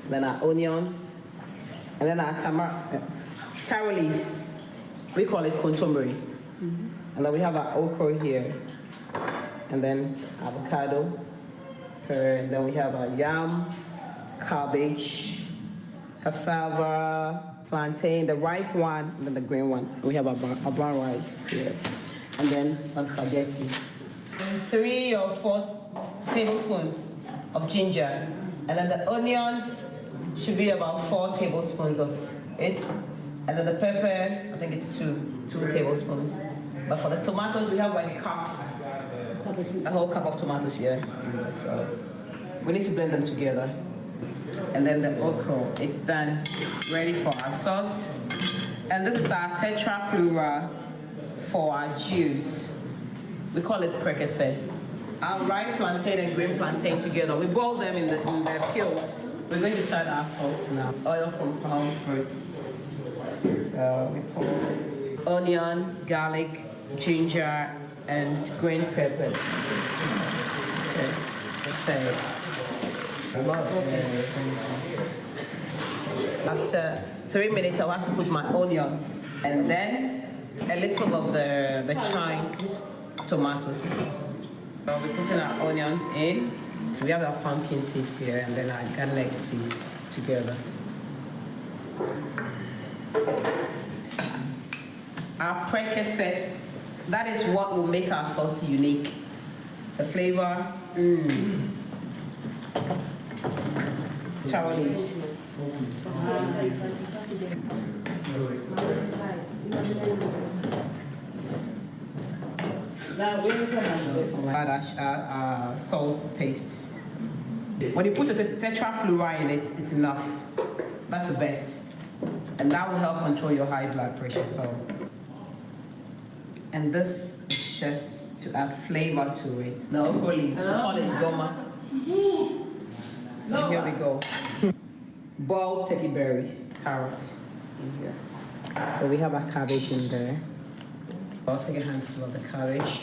Then our onions, and then our taro leaves. We call it kontomire. And then we have our okra here, and then avocado. And then we have our yam, cabbage, cassava, plantain, the ripe one, and then the green one. We have our brown rice here, and then some spaghetti. 3 or 4 tablespoons of ginger, and then the onions should be about 4 tablespoons of it, and then the pepper, I think it's 2 tablespoons. But for the tomatoes, we have like a whole cup of tomatoes here. So we need to blend them together. And then the okra, it's done, ready for our sauce. And this is our tetra plura for our juice. We call it prekese. Our ripe plantain and green plantain together, we boil them in their peels. We're going to start our sauce now. It's oil from palm fruits. So we put onion, garlic, ginger, and green pepper. Okay, say. After 3 minutes, I'll have to put my onions, and then a little of the chunks tomatoes. So we're putting our onions in. So we have our pumpkin seeds here, and then our garlic seeds together. Our prekese, that is what will make our sauce unique. The flavor. Taro leaves. Our salt tastes. When you put a tetra plura in it, it's enough. That's the best. And that will help control your high blood pressure. So, and this is just to add flavor to it. The okra leaves, we call it goma. So here we go. Boiled turkey berries, carrots in here. So we have our cabbage in there. I'll take a handful of the cabbage.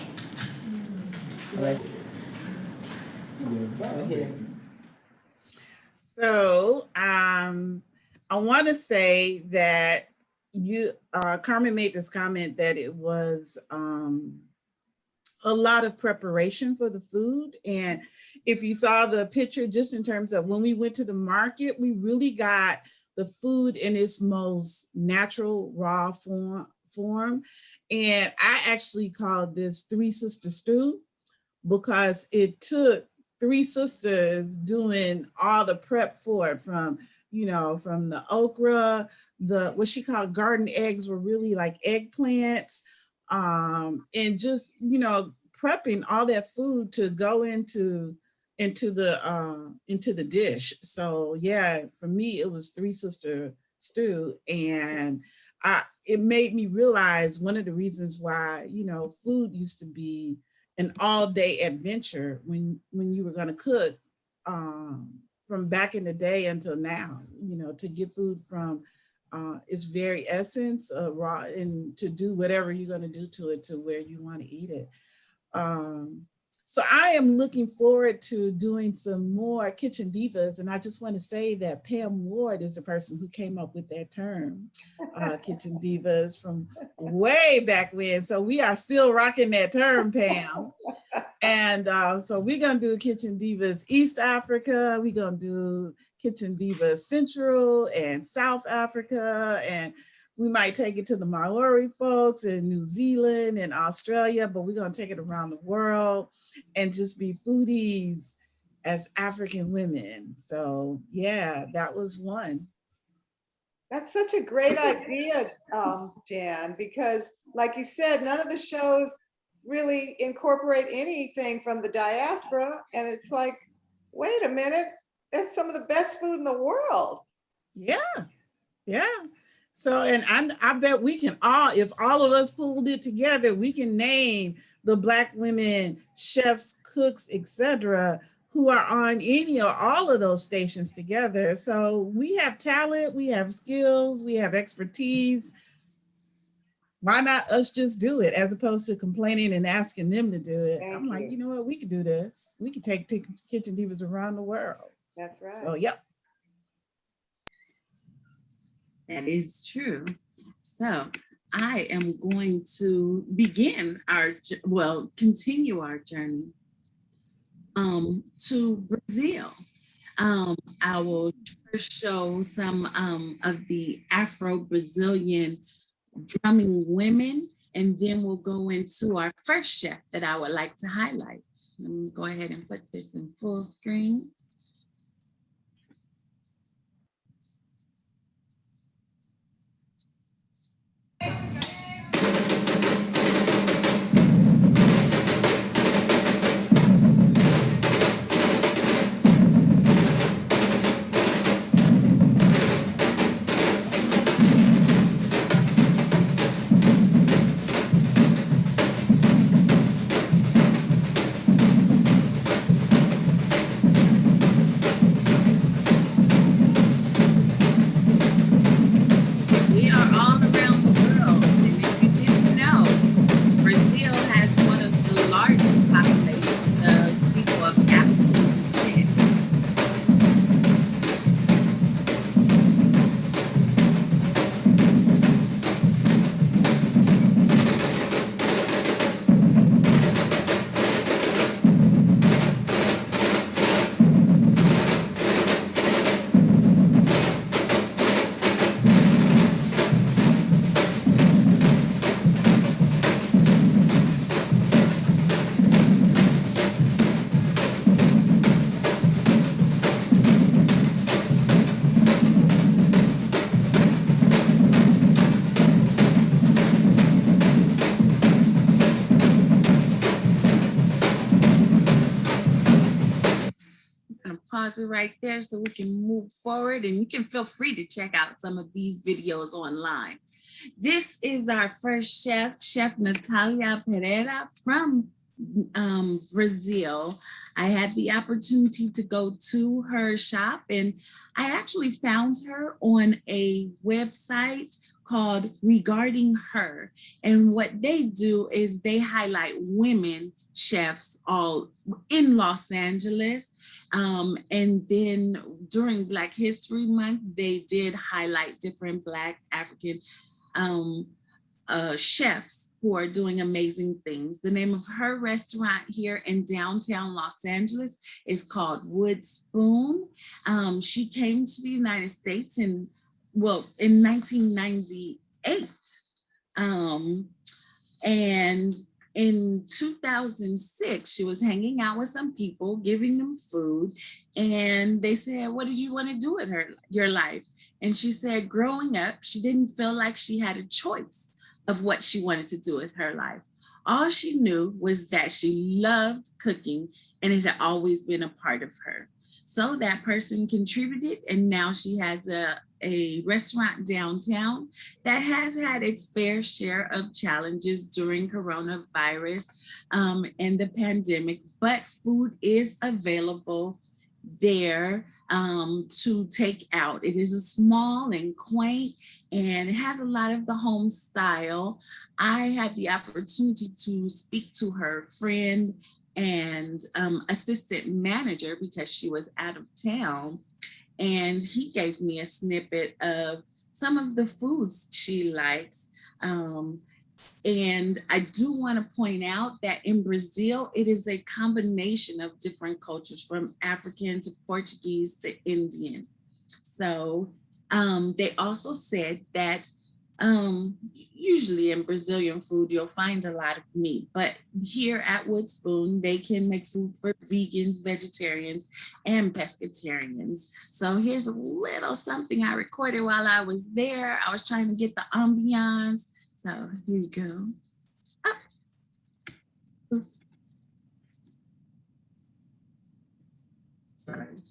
So I want to say that Carmen made this comment that it was a lot of preparation for the food. And if you saw the picture, just in terms of when we went to the market, we really got the food in its most natural, raw form. And I actually called this Three Sister Stew because it took three sisters doing all the prep for it, from, you know, from the okra, the what she called garden eggs were really like eggplants, and just, you know, prepping all that food to go into the dish. So yeah, for me it was Three Sister Stew. And it made me realize one of the reasons why, you know, food used to be an all-day adventure when you were going to cook, from back in the day until now, you know, to get food from its very essence, raw, and to do whatever you're going to do to it to where you want to eat it. So I am looking forward to doing some more Kitchen Divas. And I just want to say that Pam Ward is the person who came up with that term, Kitchen Divas, from way back when. So we are still rocking that term, Pam. And so we're going to do Kitchen Divas East Africa. We're going to do Kitchen Divas Central and South Africa. And we might take it to the Maori folks in New Zealand and Australia, but we're going to take it around the world and just be foodies as African women. So yeah, that was one. That's such a great idea, Jan, because like you said, none of the shows really incorporate anything from the diaspora. And it's like, wait a minute, that's some of the best food in the world. Yeah, yeah. So, and I bet we can all, if all of us pulled it together, we can name the Black women, chefs, cooks, etc., who are on any or all of those stations together. So we have talent, we have skills, we have expertise. Why not us just do it, as opposed to complaining and asking them to do it? I'm like, you know what, we could do this. We could take Kitchen Divas around the world. That's right. So, yep. That is true. So I am going to begin continue our journey to Brazil. I will first show some of the Afro-Brazilian drumming women, and then we'll go into our first chef that I would like to highlight. Let me go ahead and put this in full screen. Pause it right there so we can move forward, and you can feel free to check out some of these videos online. This is our first chef, Chef Natalia Pereira from Brazil. I had the opportunity to go to her shop, and I actually found her on a website called Regarding Her. And what they do is they highlight women chefs all in Los Angeles. And then during Black History Month, they did highlight different Black African chefs who are doing amazing things. The name of her restaurant here in downtown Los Angeles is called Wood Spoon. She came to the United States in 1998. And in 2006, she was hanging out with some people, giving them food. And they said, what did you want to do with your life? And she said, growing up, she didn't feel like she had a choice of what she wanted to do with her life. All she knew was that she loved cooking and it had always been a part of her. So that person contributed, and now she has a restaurant downtown that has had its fair share of challenges during coronavirus and the pandemic, but food is available there to take out. It is a small and quaint, and it has a lot of the home style. I had the opportunity to speak to her friend and assistant manager because she was out of town. And he gave me a snippet of some of the foods she likes. And I do want to point out that in Brazil, it is a combination of different cultures, from African to Portuguese to Indian. So they also said that usually in Brazilian food, you'll find a lot of meat, but here at Wood Spoon, they can make food for vegans, vegetarians, and pescatarians. So here's a little something I recorded while I was there. I was trying to get the ambiance. So here you go. Oh. Oops. Sorry.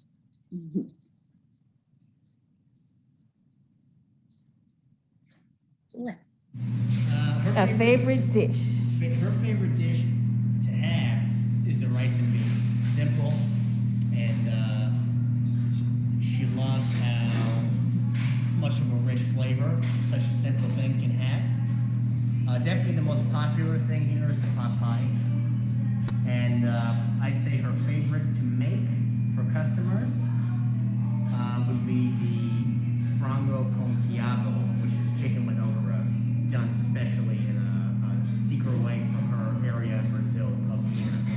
Yeah. Her favorite dish. Her favorite dish to have is the rice and beans. Simple, and she loves how much of a rich flavor such a simple thing can have. Definitely the most popular thing here is the pot pie, and I'd say her favorite to make for customers would be the frango con quiabo, which is chicken with okra, done specially in a secret way from her area in Brazil called Minas.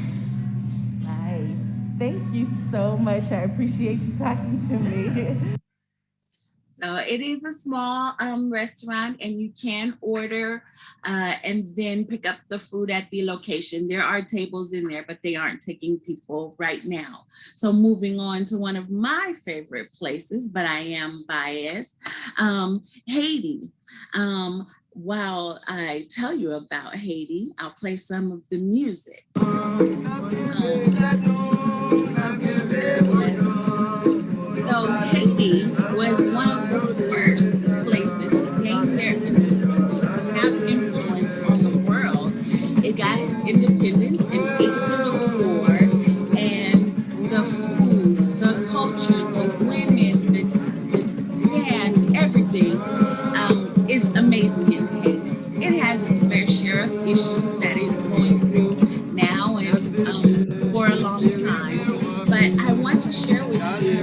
Nice. Thank you so much. I appreciate you talking to me. So it is a small restaurant, and you can order and then pick up the food at the location. There are tables in there, but they aren't taking people right now. So moving on to one of my favorite places, but I am biased, Haiti. While I tell you about Haiti, I'll play some of the music. So Haiti was one of the first places to gain their independence and have influence on the world. It got its independence in 1804, and the food, the culture, the women, the dance, everything is amazing in Haiti. It has its fair share of issues that it's going through now and for a long time. But I want to share with you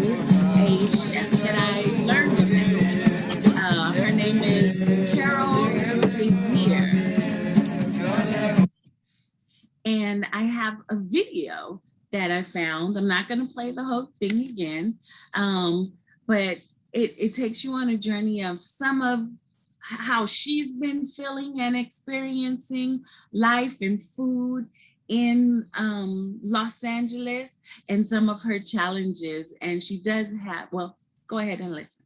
a chef that I learned about. Her name is Carol Lazier. And I have a video that I found. I'm not going to play the whole thing again, but it takes you on a journey of some of how she's been feeling and experiencing life and food in Los Angeles and some of her challenges. And she does have, well, go ahead and listen.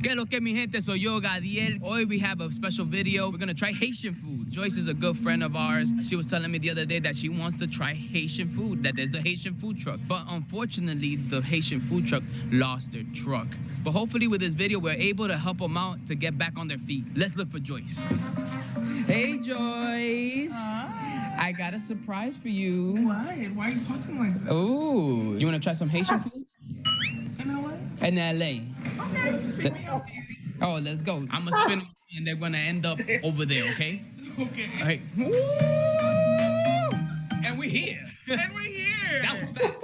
Que lo que mi gente, soy yo, Gadiel. Hoy we have a special video. We're gonna try Haitian food. Joyce is a good friend of ours. She was telling me the other day that she wants to try Haitian food, that there's a Haitian food truck. But unfortunately, the Haitian food truck lost their truck. But hopefully with this video, we're able to help them out to get back on their feet. Let's look for Joyce. Hey, Joyce. I got a surprise for you. Why? Why are you talking like that? Oh, you wanna try some Haitian food? In LA? In LA. Okay. Pick me up. Oh, let's go. I'm gonna spin them and they're gonna end up over there, okay? Okay. All right. And we're here. And we're here. That was fast.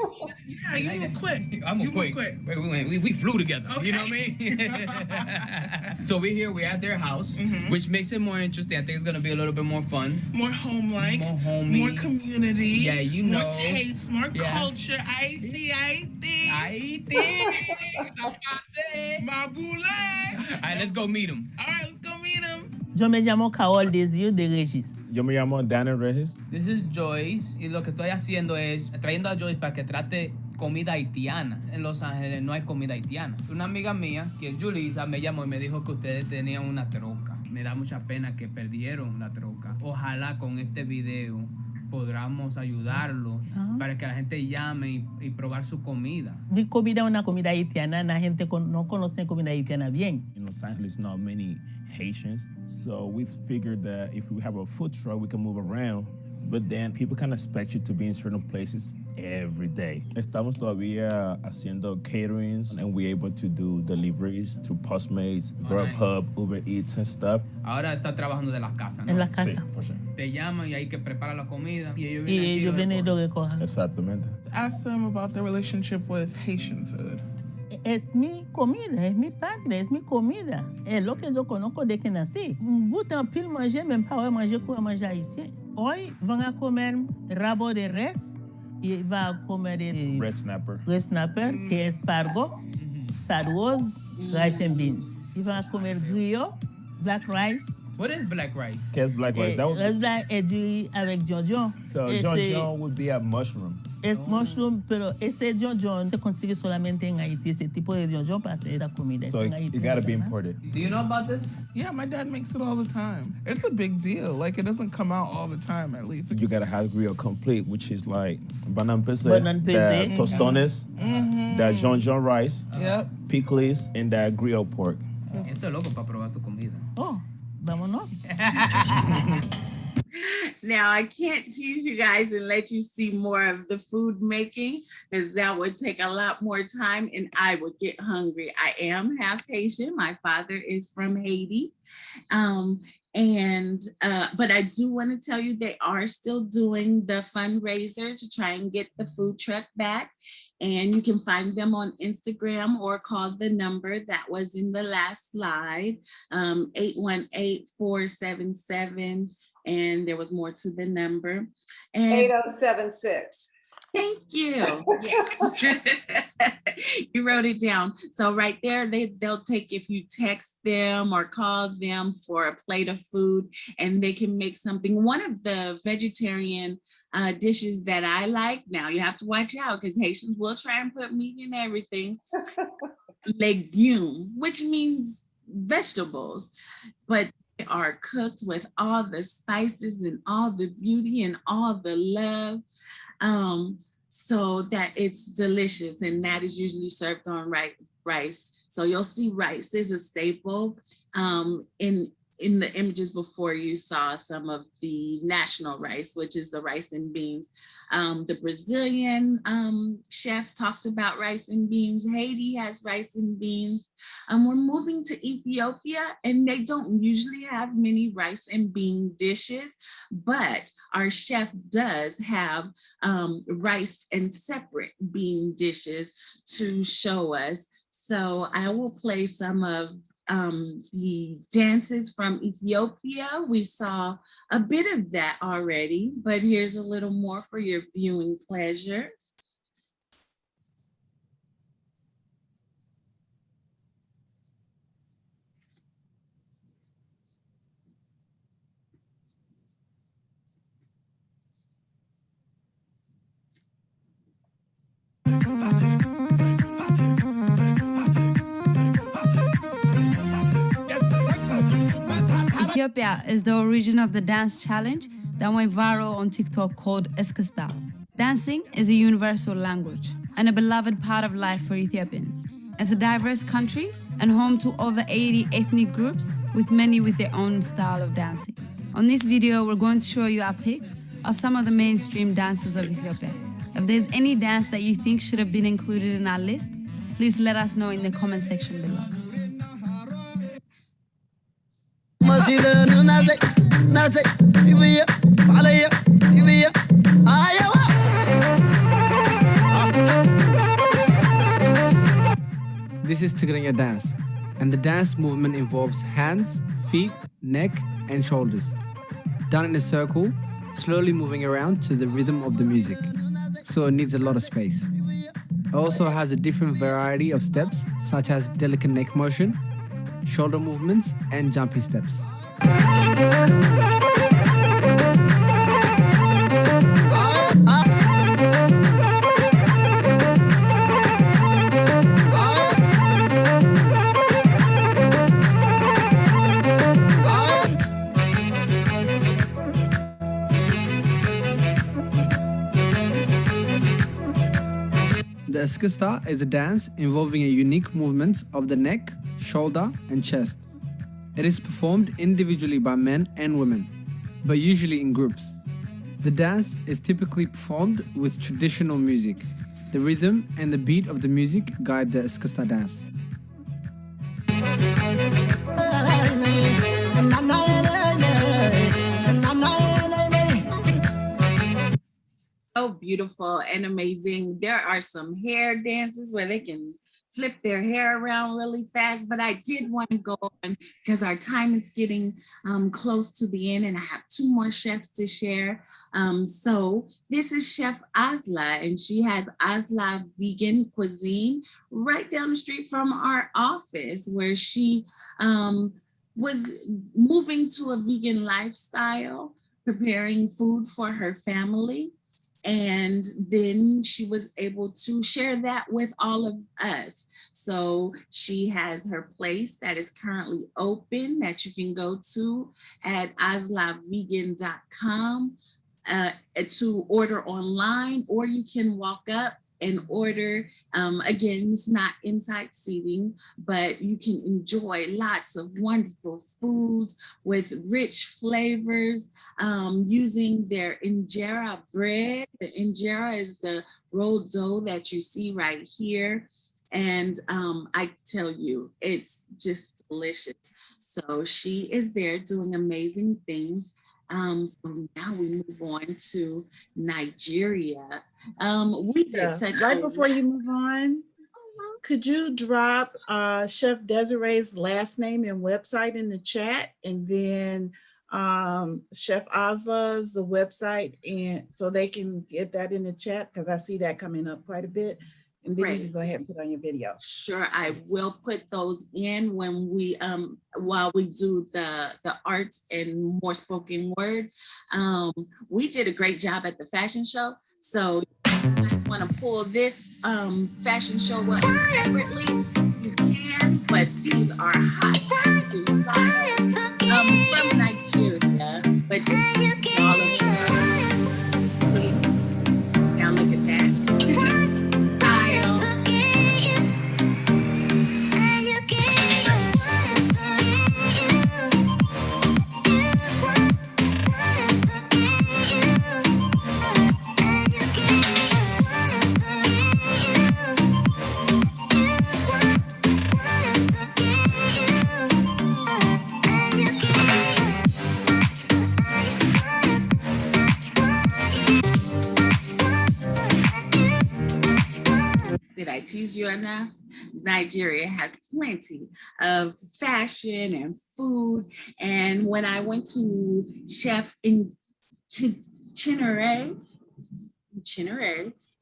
Yeah, Hey, you move quick. I'm You quick. move quick. We flew together. You know what I mean? So we're here. We're at their house, which makes it more interesting. I think it's gonna be a little bit more fun, More home-like. more homey, More community. Yeah, you know. More taste, more Yeah. culture. I think. Mabule. All right, let's go meet him. All right, let's go meet him. Yo me llamo Carol Desio de Regis. Yo me llamo Daniel Regis. This is Joyce, y lo que estoy haciendo es trayendo a Joyce para que trate comida haitiana. En Los Ángeles no hay comida haitiana. Una amiga mía, que es Julissa, me llamó y me dijo que ustedes tenían una troca. Me da mucha pena que perdieron la troca. Ojalá con este video podamos ayudarlo para que la gente llame y probar su comida. Mi comida es una comida haitiana. La gente no conoce comida haitiana bien. In Los Angeles, not many Haitians, so we figured that if we have a food truck, we can move around. But then people can expect you to be in certain places every day. Estamos todavía haciendo caterings, and we're able to do deliveries to Postmates, Grubhub, Uber Eats, and stuff. Ahora está trabajando de las casas, ¿no? En la casa. Sí, for sure. Te llaman y hay que preparar la comida y ellos Y vienen aquí. ellos vienen y lo recogen. Exactamente. Ask them about their relationship with Haitian food. Es mi comida, es mi patria, es mi comida. Es lo que yo conozco de que nací. Boutan pile manger, même pas manger pour manger haïtien. Hoy van a comer rabo de res y va a comer el Red snapper. red snapper, que es espargo, sarroz, rice and beans. Y van a comer griot, black rice. What is black rice? ¿Qué es black rice? That would Es black rice avec jonjon. So jonjon would be a mushroom. Es mushroom, pero ese jonjon se consigue solamente en Haití. Ese tipo de jonjon para hacer la comida. So it gotta be imported. Do you know about this? Yeah, my dad makes it all the time. It's a big deal. Like, it doesn't come out all the time, at least. You gotta have griot complete, which is like banan pese, Banan the pese. tostones, the jonjon rice, Yep. pickles, and the griot pork. Estoy loco para probar tu comida. Oh, vámonos. Now, I can't teach you guys and let you see more of the food making because that would take a lot more time and I would get hungry. I am half Haitian. My father is from Haiti. But I do want to tell you they are still doing the fundraiser to try and get the food truck back. And you can find them on Instagram or call the number that was in the last slide, 818-477. And there was more to the number. And 8076. thank you. Yes. You wrote it down. So right there, they'll take if you text them or call them for a plate of food and they can make something. One of the vegetarian dishes that I like, now you have to watch out because Haitians will try and put meat in everything. Legume, which means vegetables, but they are cooked with all the spices and all the beauty and all the love. So that it's delicious, and that is usually served on rice. So you'll see rice is a staple. In the images before, you saw some of the national rice, which is the rice and beans. The Brazilian chef talked about rice and beans. Haiti has rice and beans. We're moving to Ethiopia, and they don't usually have many rice and bean dishes, but our chef does have rice and separate bean dishes to show us. So I will play some of the dances from Ethiopia. We saw a bit of that already, but here's a little more for your viewing pleasure. Ethiopia is the origin of the dance challenge that went viral on TikTok called Eskasta. Dancing is a universal language and a beloved part of life for Ethiopians. It's a diverse country and home to over 80 ethnic groups with many with their own style of dancing. On this video, we're going to show you our pics of some of the mainstream dances of Ethiopia. If there's any dance that you think should have been included in our list, please let us know in the comment section below. Tigrinya dance, and the dance movement involves hands, feet, neck, and shoulders, done in a circle, slowly moving around to the rhythm of the music, so it needs a lot of space. It also has a different variety of steps, such as delicate neck motion, shoulder movements, and jumping steps. The Eskista is a dance involving a unique movement of the neck, shoulder, and chest. It is performed individually by men and women, but usually in groups. The dance is typically performed with traditional music. The rhythm and the beat of the music guide the Eskista dance. So beautiful and amazing. There are some hair dances where they can flip their hair around really fast, but I did want to go on because our time is getting close to the end and I have 2 more chefs to share. So this is Chef Asla, and she has Asla Vegan Cuisine right down the street from our office, where she was moving to a vegan lifestyle, preparing food for her family. And then she was able to share that with all of us. So she has her place that is currently open that you can go to at aslavegan.com to order online, or you can walk up and order. Again, it's not inside seating, but you can enjoy lots of wonderful foods with rich flavors using their injera bread. The injera is the rolled dough that you see right here. And I tell you, it's just delicious. So she is there doing amazing things. So now we move on to Nigeria. We did such right a before you move on, could you drop Chef Desiree's last name and website in the chat, and then Chef Asla's the website, and so they can get that in the chat, because I see that coming up quite a bit. And then you can go ahead and put on your video. Sure, I will put those in when we while we do the art and more spoken word. We did a great job at the fashion show, so if you guys want to pull this fashion show up separately, you can. But these are hot styles from Nigeria. But this is all of them. Now look at that. Did I tease you enough? Nigeria has plenty of fashion and food. And when I went to Chef in Chinere,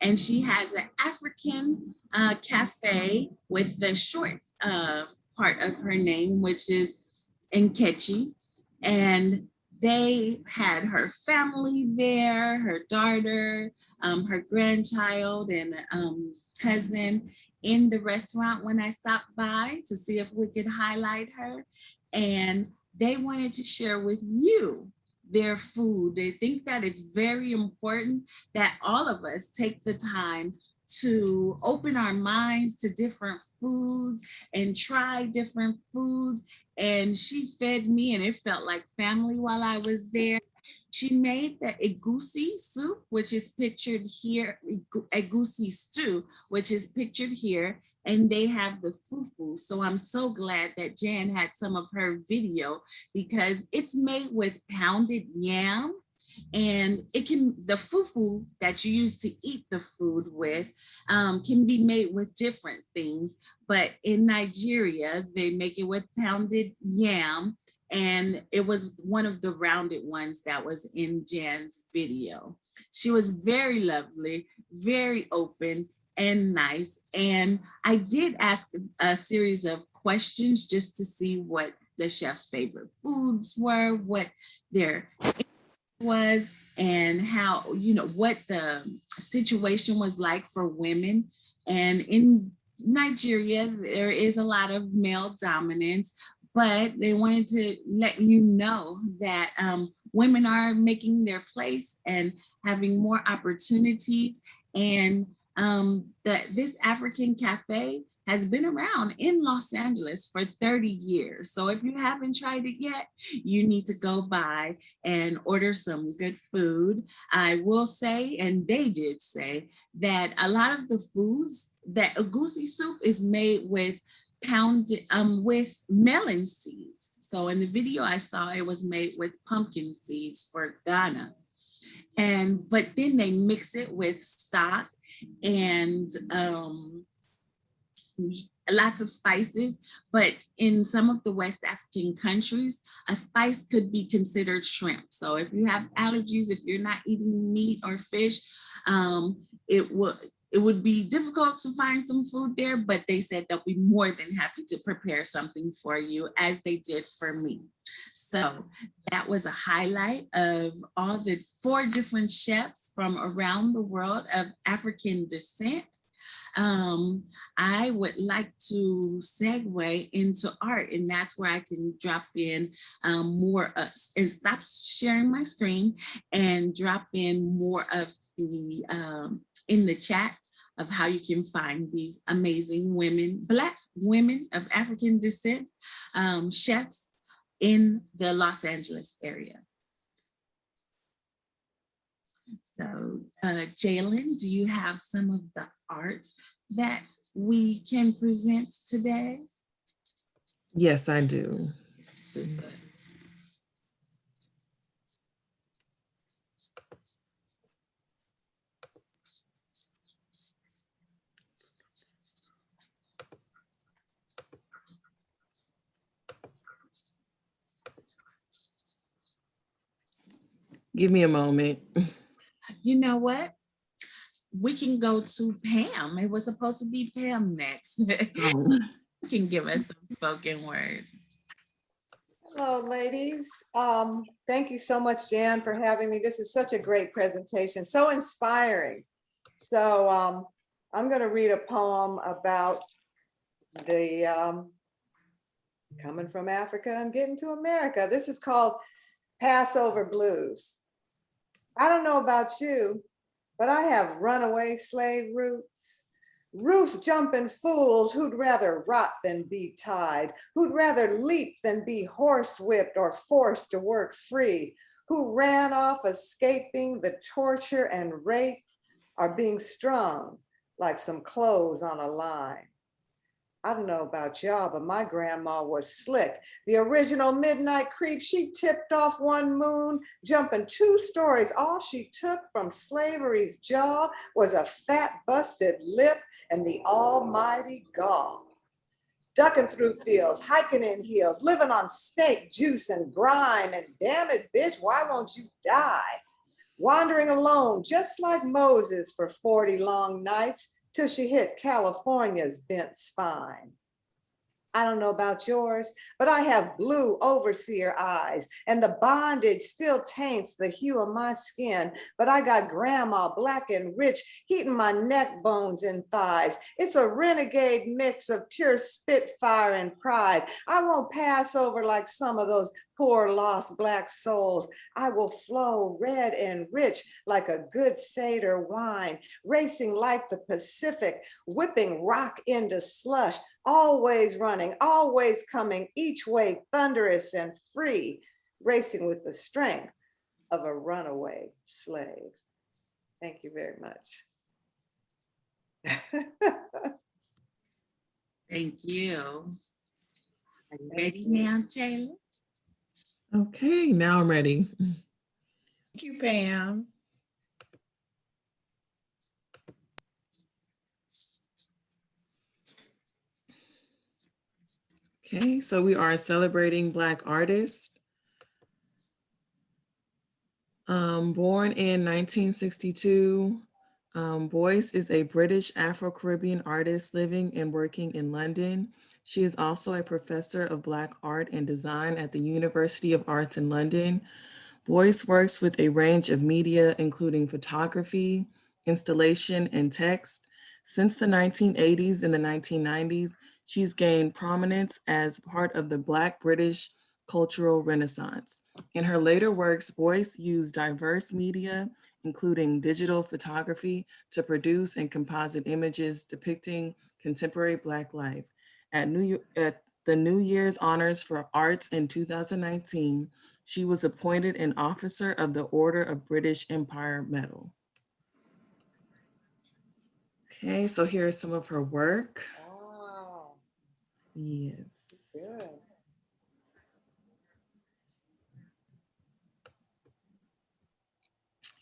and she has an African cafe with the short part of her name, which is Nkechi. And they had her family there, her daughter, her grandchild, and cousin in the restaurant when I stopped by to see if we could highlight her. And they wanted to share with you their food. They think that it's very important that all of us take the time to open our minds to different foods and try different foods. And she fed me, and it felt like family while I was there. She made the egusi soup, which is pictured here, egusi stew, which is pictured here, and they have the fufu. So I'm so glad that Jan had some of her video, because it's made with pounded yam And the fufu that you use to eat the food with can be made with different things. But in Nigeria, they make it with pounded yam. And it was one of the rounded ones that was in Jan's video. She was very lovely, very open and nice. And I did ask a series of questions just to see what the chef's favorite foods were, what their was, and how, you know, what the situation was like for women. And in Nigeria, there is a lot of male dominance, but they wanted to let you know that women are making their place and having more opportunities. And this African Cafe has been around in Los Angeles for 30 years. So if you haven't tried it yet, you need to go by and order some good food. I will say, and they did say, that a lot of the foods, that egusi soup is made with with melon seeds. So in the video I saw, it was made with pumpkin seeds for Ghana. But then they mix it with stock and lots of spices. But in some of the West African countries, a spice could be considered shrimp. So if you have allergies, if you're not eating meat or fish, it would be difficult to find some food there, but they said they'll be more than happy to prepare something for you, as they did for me. So that was a highlight of all the 4 different chefs from around the world of African descent. I would like to segue into art, and that's where I can drop in more and stop sharing my screen and drop in more of the in the chat of how you can find these amazing women, Black women of African descent, chefs in the Los Angeles area. So Jalen, do you have some of the art that we can present today? Yes, I do. Super. Give me a moment. You know what? We can go to Pam. It was supposed to be Pam next. You can give us some spoken word. Hello, ladies. Thank you so much, Jan, for having me. This is such a great presentation, so inspiring. So I'm going to read a poem about the coming from Africa and getting to America. This is called Passover Blues. I don't know about you, but I have runaway slave roots. Roof jumping fools who'd rather rot than be tied, who'd rather leap than be horsewhipped or forced to work free, who ran off escaping the torture and rape are being strung like some clothes on a line. I don't know about y'all, but my grandma was slick. The original midnight creep, she tipped off one moon, jumping 2 stories. All she took from slavery's jaw was a fat busted lip and the almighty gall. Ducking through fields, hiking in heels, living on snake juice and grime, and damn it, bitch, why won't you die? Wandering alone, just like Moses for 40 long nights, till she hit California's bent spine. I don't know about yours, but I have blue overseer eyes, and the bondage still taints the hue of my skin, but I got grandma black and rich, heating my neck bones and thighs. It's a renegade mix of pure spitfire and pride. I won't pass over like some of those poor lost Black souls. I will flow red and rich like a good Seder wine, racing like the Pacific, whipping rock into slush, always running, always coming, each way thunderous and free, racing with the strength of a runaway slave. Thank you very much. Thank you. Are you ready now, Jayla? Okay, now I'm ready. Thank you, Pam. Okay, so we are celebrating Black artists. Born in 1962, Boyce is a British Afro-Caribbean artist living and working in London. She is also a professor of Black art and design at the University of Arts in London. Boyce works with a range of media, including photography, installation, and text. Since the 1980s and the 1990s, she's gained prominence as part of the Black British cultural renaissance. In her later works, Boyce used diverse media, including digital photography, to produce and composite images depicting contemporary Black life. At the New Year's Honors for Arts in 2019, she was appointed an Officer of the Order of British Empire Medal. Okay, so here's some of her work. Wow. Yes. Good.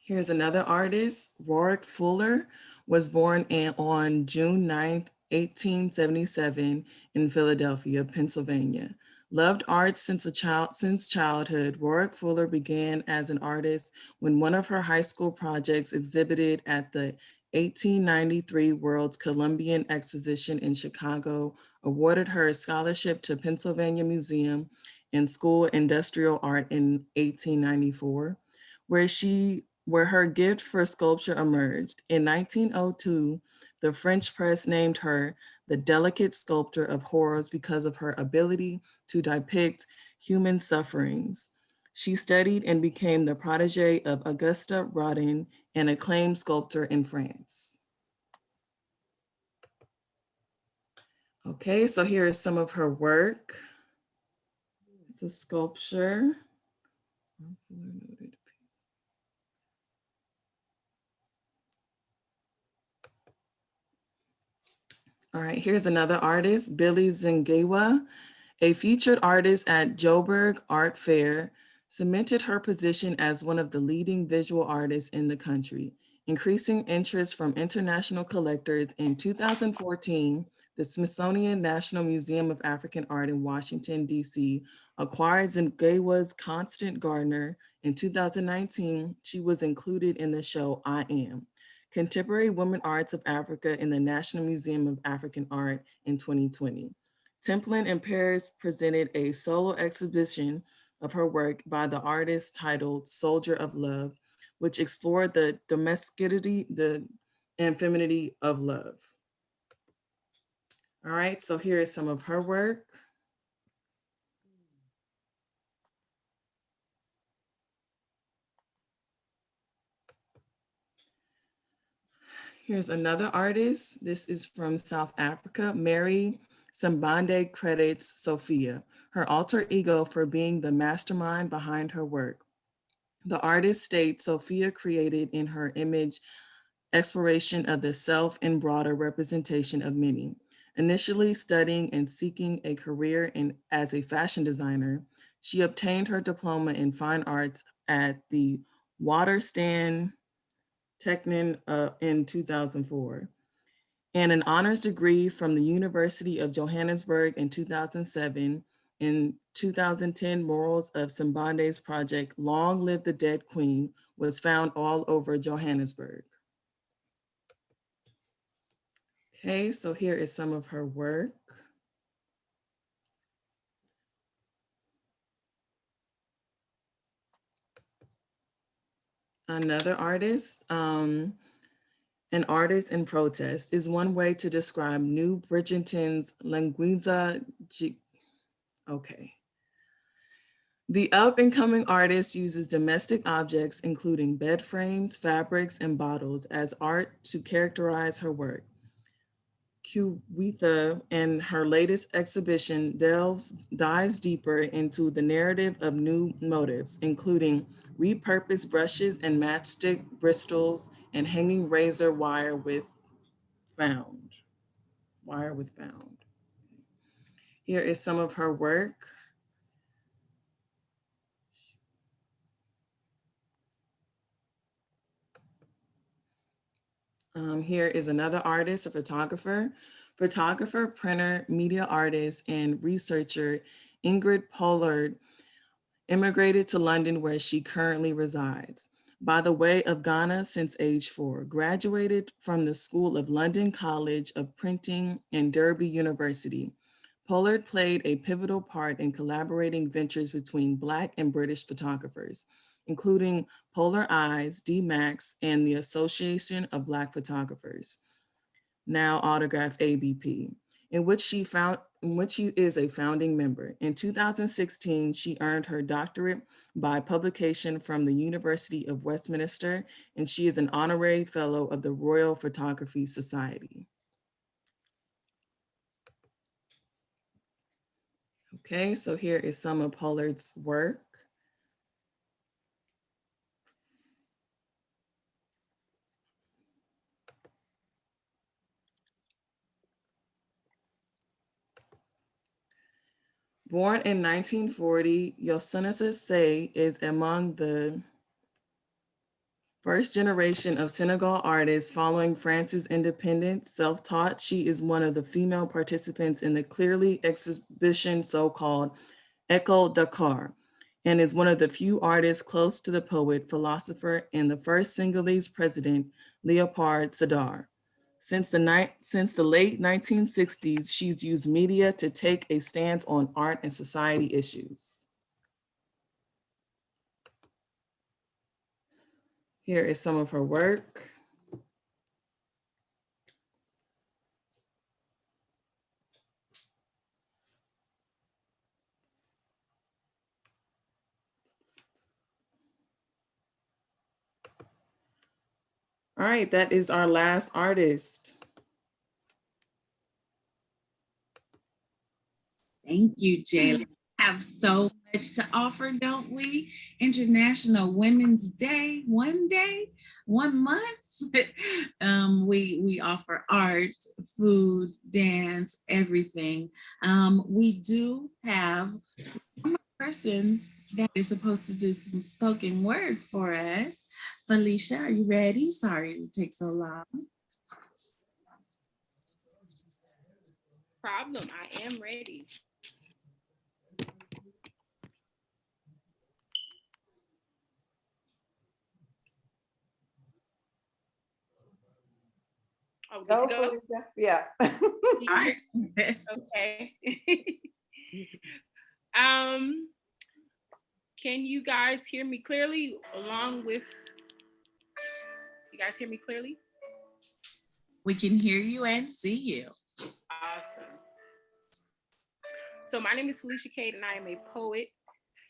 Here's another artist. Warwick Fuller was born on June 9th, 1877 in Philadelphia, Pennsylvania. Loved art since childhood, Warwick Fuller began as an artist when one of her high school projects exhibited at the 1893 World's Columbian Exposition in Chicago awarded her a scholarship to Pennsylvania Museum and School Industrial Art in 1894, where her gift for sculpture emerged. In 1902, the French press named her the delicate sculptor of horrors because of her ability to depict human sufferings. She studied and became the protege of Auguste Rodin, an acclaimed sculptor in France. Okay, so here is some of her work. It's a sculpture. All right, here's another artist, Billy Zingewa, a featured artist at Joburg Art Fair, cemented her position as one of the leading visual artists in the country. Increasing interest from international collectors, in 2014, the Smithsonian National Museum of African Art in Washington, D.C. acquired Zingewa's Constant Gardener. In 2019, she was included in the show I Am, Contemporary Women Arts of Africa in the National Museum of African Art in 2020. Templin and Paris presented a solo exhibition of her work by the artist titled Soldier of Love, which explored the domesticity and femininity of love. All right, so here is some of her work. Here's another artist. This is from South Africa. Mary Sambande credits Sophia, her alter ego, for being the mastermind behind her work. The artist states Sophia created in her image exploration of the self and broader representation of many. Initially studying and seeking a career as a fashion designer, she obtained her diploma in fine arts at the Waterstand Technin in 2004, and an honors degree from the University of Johannesburg in 2007. In 2010, Morals of Simbande's project, Long Live the Dead Queen, was found all over Johannesburg. Okay, so here is some of her work. Another artist, an artist in protest, is one way to describe New Bridgerton's Linguiza. Okay. The up-and-coming artist uses domestic objects, including bed frames, fabrics, and bottles, as art to characterize her work. Kuwitha, in her latest exhibition, dives deeper into the narrative of new motives, including repurposed brushes and matchstick bristles and hanging razor wire with found. Here is some of her work. Here is another artist, a photographer, printer, media artist, and researcher, Ingrid Pollard, immigrated to London where she currently resides. By the way of Ghana since age 4, graduated from the School of London College of Printing and Derby University. Pollard played a pivotal part in collaborating ventures between Black and British photographers, including Polar Eyes, D-Max, and the Association of Black Photographers, now Autograph ABP, in which she is a founding member. In 2016, she earned her doctorate by publication from the University of Westminster, and she is an honorary fellow of the Royal Photography Society. Okay, so here is some of Pollard's work. Born in 1940, Yosunisa Say is among the first generation of Senegal artists following France's independence. Self-taught, she is one of the female participants in the Clearly exhibition, so-called École Dakar, and is one of the few artists close to the poet, philosopher, and the first Senegalese president, Léopold Sédar. Since the late 1960s, she's used media to take a stance on art and society issues. Here is some of her work. All right, that is our last artist. Thank you, Jayla. We have so much to offer, don't we? International Women's Day, one month. We offer art, food, dance, everything. We do have one person that is supposed to do some spoken word for us. Felicia, are you ready? Sorry to take so long. Problem, I am ready. Oh, Go, good to go? Felicia. Yeah. Okay. Can you guys hear me clearly along with, you guys hear me clearly? We can hear you and see you. Awesome. So my name is Felicia Cade and I am a poet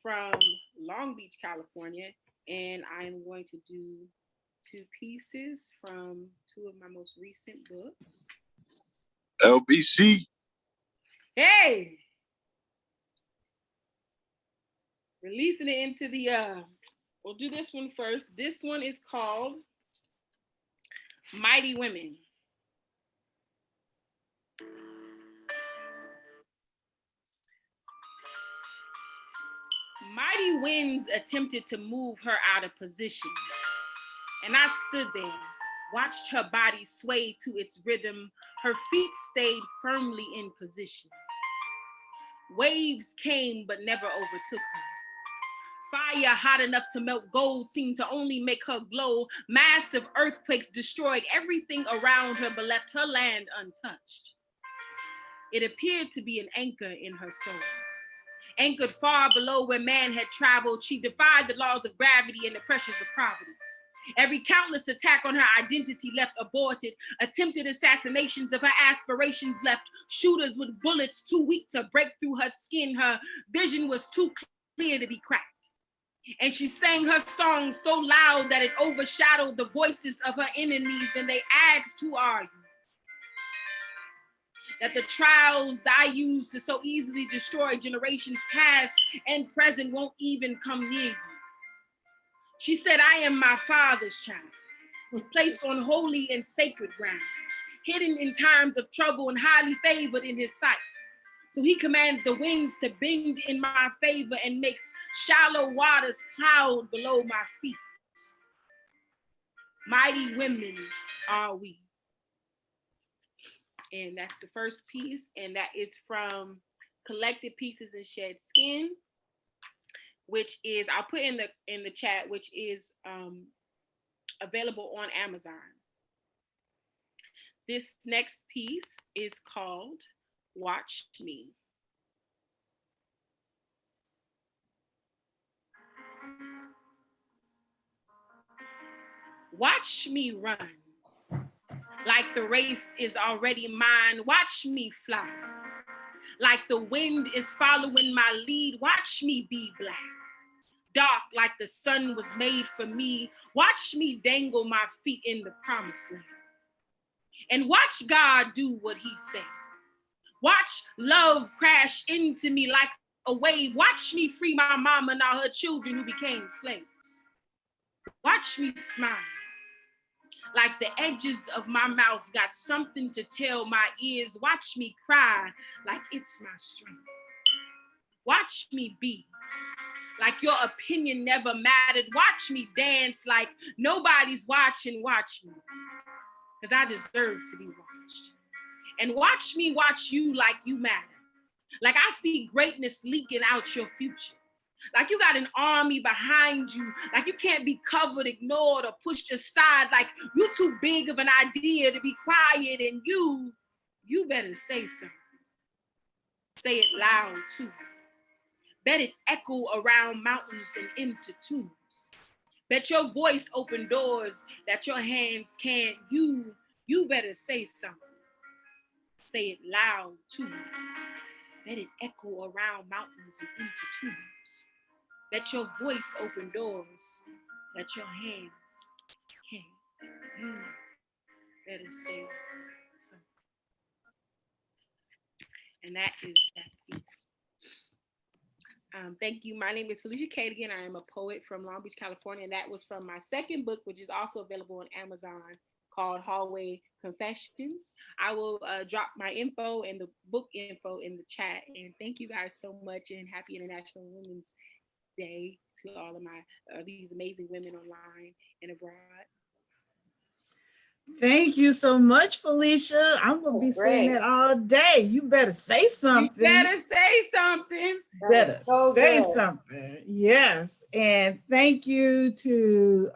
from Long Beach, California. And I'm going to do 2 pieces from 2 of my most recent books. LBC. Hey! Releasing it into the, we'll do this one first. This one is called Mighty Women. Mighty winds attempted to move her out of position. And I stood there, watched her body sway to its rhythm. Her feet stayed firmly in position. Waves came but never overtook her. Fire hot enough to melt gold seemed to only make her glow. Massive earthquakes destroyed everything around her but left her land untouched. It appeared to be an anchor in her soul. Anchored far below where man had traveled, she defied the laws of gravity and the pressures of poverty. Every countless attack on her identity left aborted. Attempted assassinations of her aspirations left shooters with bullets too weak to break through her skin. Her vision was too clear to be cracked. And she sang her song so loud that it overshadowed the voices of her enemies, and they asked, who are you? That the trials that I used to so easily destroy generations past and present won't even come near you. She said, I am my father's child, placed on holy and sacred ground, hidden in times of trouble and highly favored in his sight. So he commands the winds to bend in my favor and makes shallow waters cloud below my feet. Mighty women are we? And that's the first piece, and that is from Collected Pieces and Shed Skin, which is, I'll put in the chat, which is available on Amazon. This next piece is called Watch Me. Watch me run, like the race is already mine. Watch me fly, like the wind is following my lead. Watch me be black, dark like the sun was made for me. Watch me dangle my feet in the promised land, and watch God do what he said. Watch love crash into me like a wave. Watch me free my mama and all her children who became slaves. Watch me smile, like the edges of my mouth got something to tell my ears. Watch me cry like it's my strength. Watch me be like your opinion never mattered. Watch me dance like nobody's watching. Watch me, because I deserve to be watched. And watch me watch you like you matter. Like I see greatness leaking out your future. Like you got an army behind you. Like you can't be covered, ignored, or pushed aside. Like you're too big of an idea to be quiet, and you better say something. Say it loud too. Bet it echo around mountains and into tombs. Bet your voice open doors that your hands can't. You better say something. Say it loud too. Bet it echo around mountains and into tombs. Bet your voice open doors that your hands can't. You better say something. And that is that piece. Thank you. My name is Felicia Cadigan. I am a poet from Long Beach, California. And that was from my second book, which is also available on Amazon, called Hallway Confessions. I will drop my info and the book info in the chat. And thank you guys so much, and happy International Women's Day to all of my these amazing women online and abroad. Thank you so much, Felicia. I'm going to be saying that all day. You better say something. You better say something. Better say something. Yes. And thank you to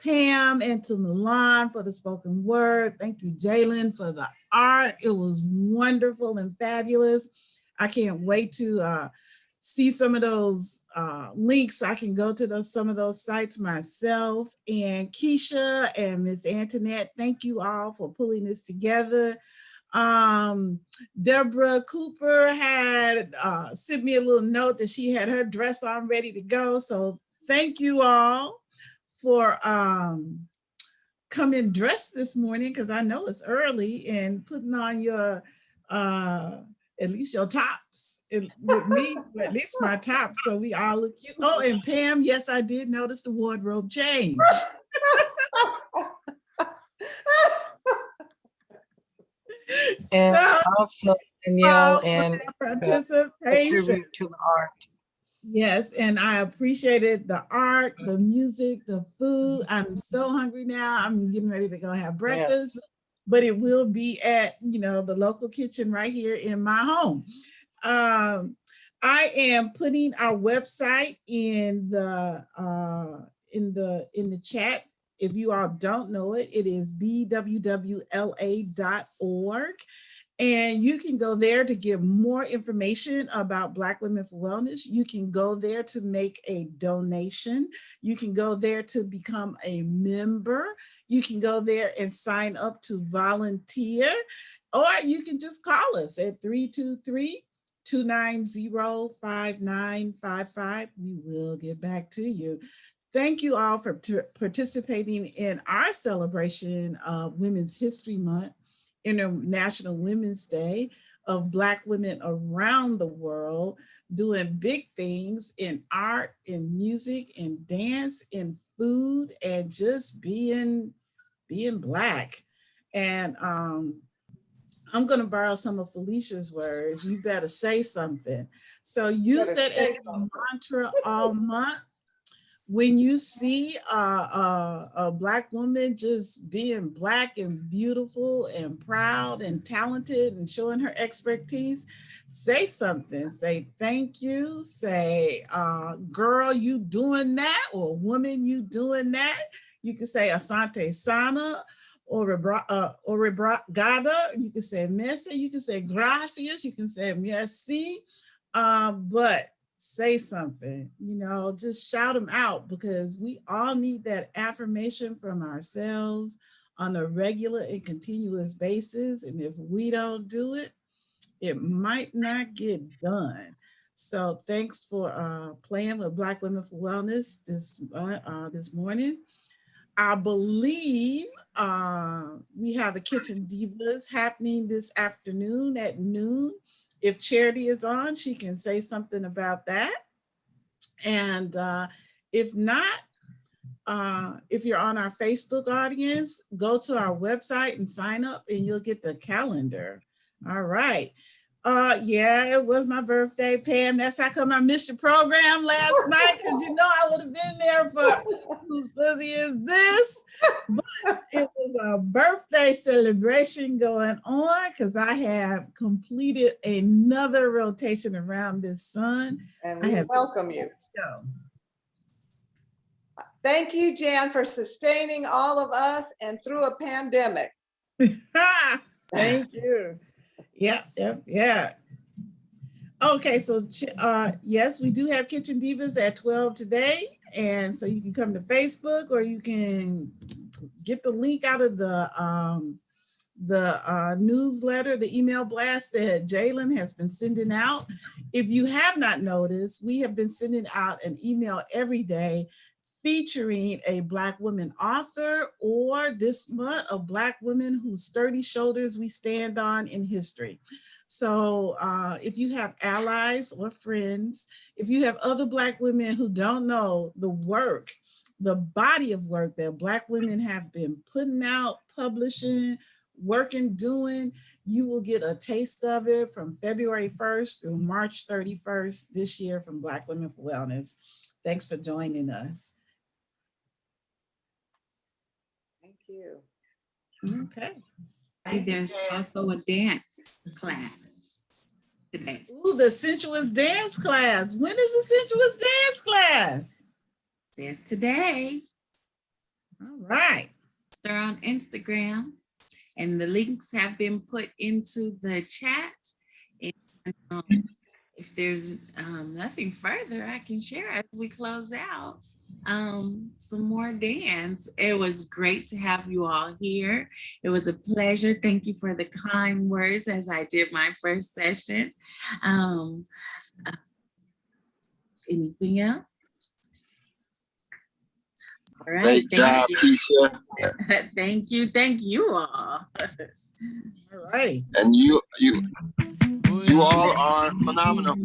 Pam and to Milan for the spoken word. Thank you, Jalen, for the art. It was wonderful and fabulous. I can't wait to see some of those links so I can go to some of those sites myself. And Keisha and Miss Antoinette, thank you all for pulling this together. Deborah Cooper had sent me a little note that she had her dress on ready to go. So thank you all for coming dressed this morning, because I know it's early, and putting on your at least your tops. With me, at least my tops, so we all look cute. Oh, and Pam, yes, I did notice the wardrobe change. And So, also Danielle and participation to the art. Yes, and I appreciated the art, the music, the food. I'm so hungry now. I'm getting ready to go have breakfast. Yes. But it will be at, the local kitchen right here in my home. I am putting our website in the chat. If you all don't know it, it is bwwla.org. And you can go there to get more information about Black Women for Wellness. You can go there to make a donation. You can go there to become a member. You can go there and sign up to volunteer, or you can just call us at 323-290-5955. We will get back to you. Thank you all for participating in our celebration of Women's History Month, International Women's Day, of Black women around the world doing big things in art, in music, in dance, in food, and just being Black. And I'm going to borrow some of Felicia's words. You better say something. So use that as a mantra all month. when you see a Black woman just being Black and beautiful and proud and talented and showing her expertise, say something. Say thank you. Say, girl, you doing that, or woman, you doing that. You can say asante sana, or obrigada. You can say merci. You can say gracias. You can say merci. But say something, just shout them out, because we all need that affirmation from ourselves on a regular and continuous basis. And if we don't do it, it might not get done. So thanks for playing with Black Women for Wellness this morning. I believe we have a Kitchen Divas happening this afternoon at noon. If Charity is on, she can say something about that. And if not, if you're on our Facebook audience, go to our website and sign up and you'll get the calendar. All right. Yeah, it was my birthday, Pam. That's how come I missed your program last night, because I would have been there for Whose Pussy Is This? But it was a birthday celebration going on, because I have completed another rotation around this sun. And we welcome you. Thank you, Jan, for sustaining all of us and through a pandemic. Thank you. Yeah. Okay, so yes, we do have Kitchen Divas at 12 today. And so you can come to Facebook, or you can get the link out of the newsletter, the email blast that Jalen has been sending out. If you have not noticed, we have been sending out an email every day featuring a Black woman author, or this month, a Black woman whose sturdy shoulders we stand on in history. So if you have allies or friends, if you have other Black women who don't know the work, the body of work that Black women have been putting out, publishing, working, doing, you will get a taste of it from February 1st through March 31st this year from Black Women for Wellness. Thanks for joining us. Thank you. Okay. There's also a dance class today. Ooh, the sensuous dance class. When is the sensuous dance class? Says today. All right. They're on Instagram, and the links have been put into the chat. And if there's nothing further I can share as we close out, some more dance. It was great to have you all here. It was a pleasure. Thank you for the kind words as I did my first session. Anything else? All right. Great job, Keisha. Thank you all. All right. And you all are phenomenal.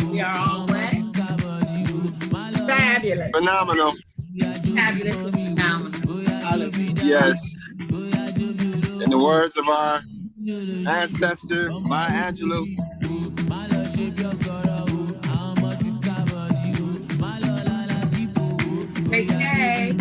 We are all what? Fabulous. Phenomenal. Fabulous and phenomenal. All of you. Yes. In the words of our ancestor, Maya Angelou. Great day.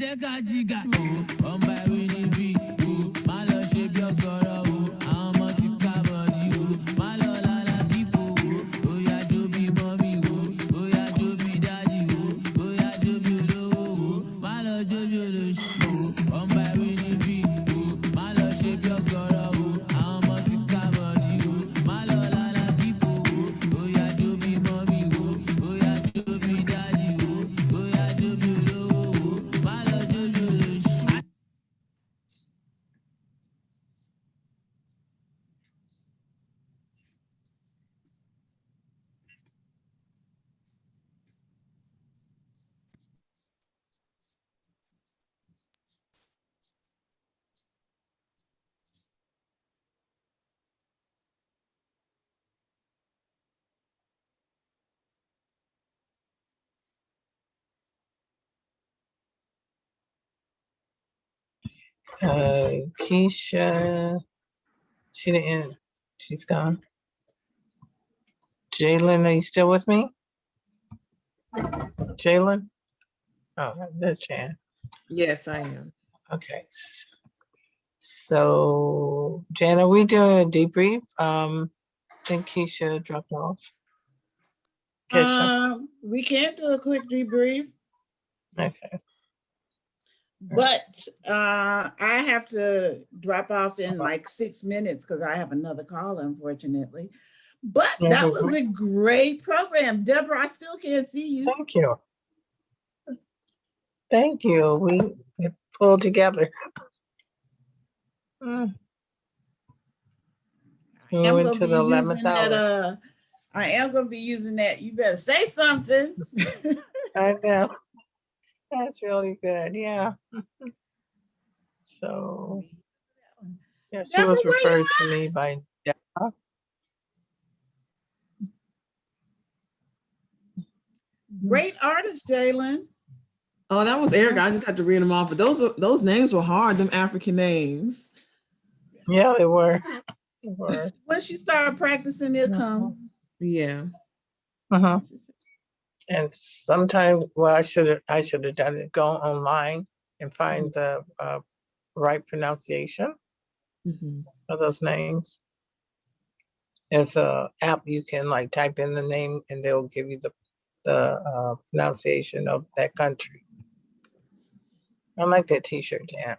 jẹ́ ká jìgà. Ọmọ ẹ̀rí níbí, má lọ ṣe bí ọ̀gọ̀rọ̀ o. Àwọn ọmọ ti ká bọ̀dí o. Má lọ lálá kíkó o. Bóyá jó bí mọ́mí o. Bóyá jó bí dádì o. Bóyá jó bí olówó o. Má lọ jó bí olóṣù o. Ọmọ ẹ̀rí níbí, má lọ ṣe bí ọ̀gọ̀rọ̀ o. Àwọn ọmọ ti ká bọ̀dí o. Má lọ lálá kíkó o. Bóyá jó bí mọ́mí o. Bóyá jó bí dádì o. Bóyá jó bí olówó o. Má lọ jó bí olóṣù. Keisha, she didn't, she's gone. Jalen, are you still with me? Jalen? Oh, that's Jan. Yes, I am. Okay. So, Jan, are we doing a debrief? I think Keisha dropped off. Keisha? We can do a quick debrief, Okay. but I have to drop off in like 6 minutes because I have another call, unfortunately. But that was a great program. Deborah, I still can't see you. Thank you. Thank you. We pulled together. We went to the 11th hour. I am going to be using that. You better say something. I know. That's really good. Yeah. So, yeah, she was referred to me by Deborah. Great artist, Jalen. Oh, that was Eric. I just had to read them off. But those names were hard, them African names. Yeah, they were. Once you start practicing, they'll come. Yeah. Uh-huh. And sometimes, well, I should have done it. Go online and find the right pronunciation of those names. There's a app you can like type in the name and they'll give you the pronunciation of that country. I like that T-shirt, Dan.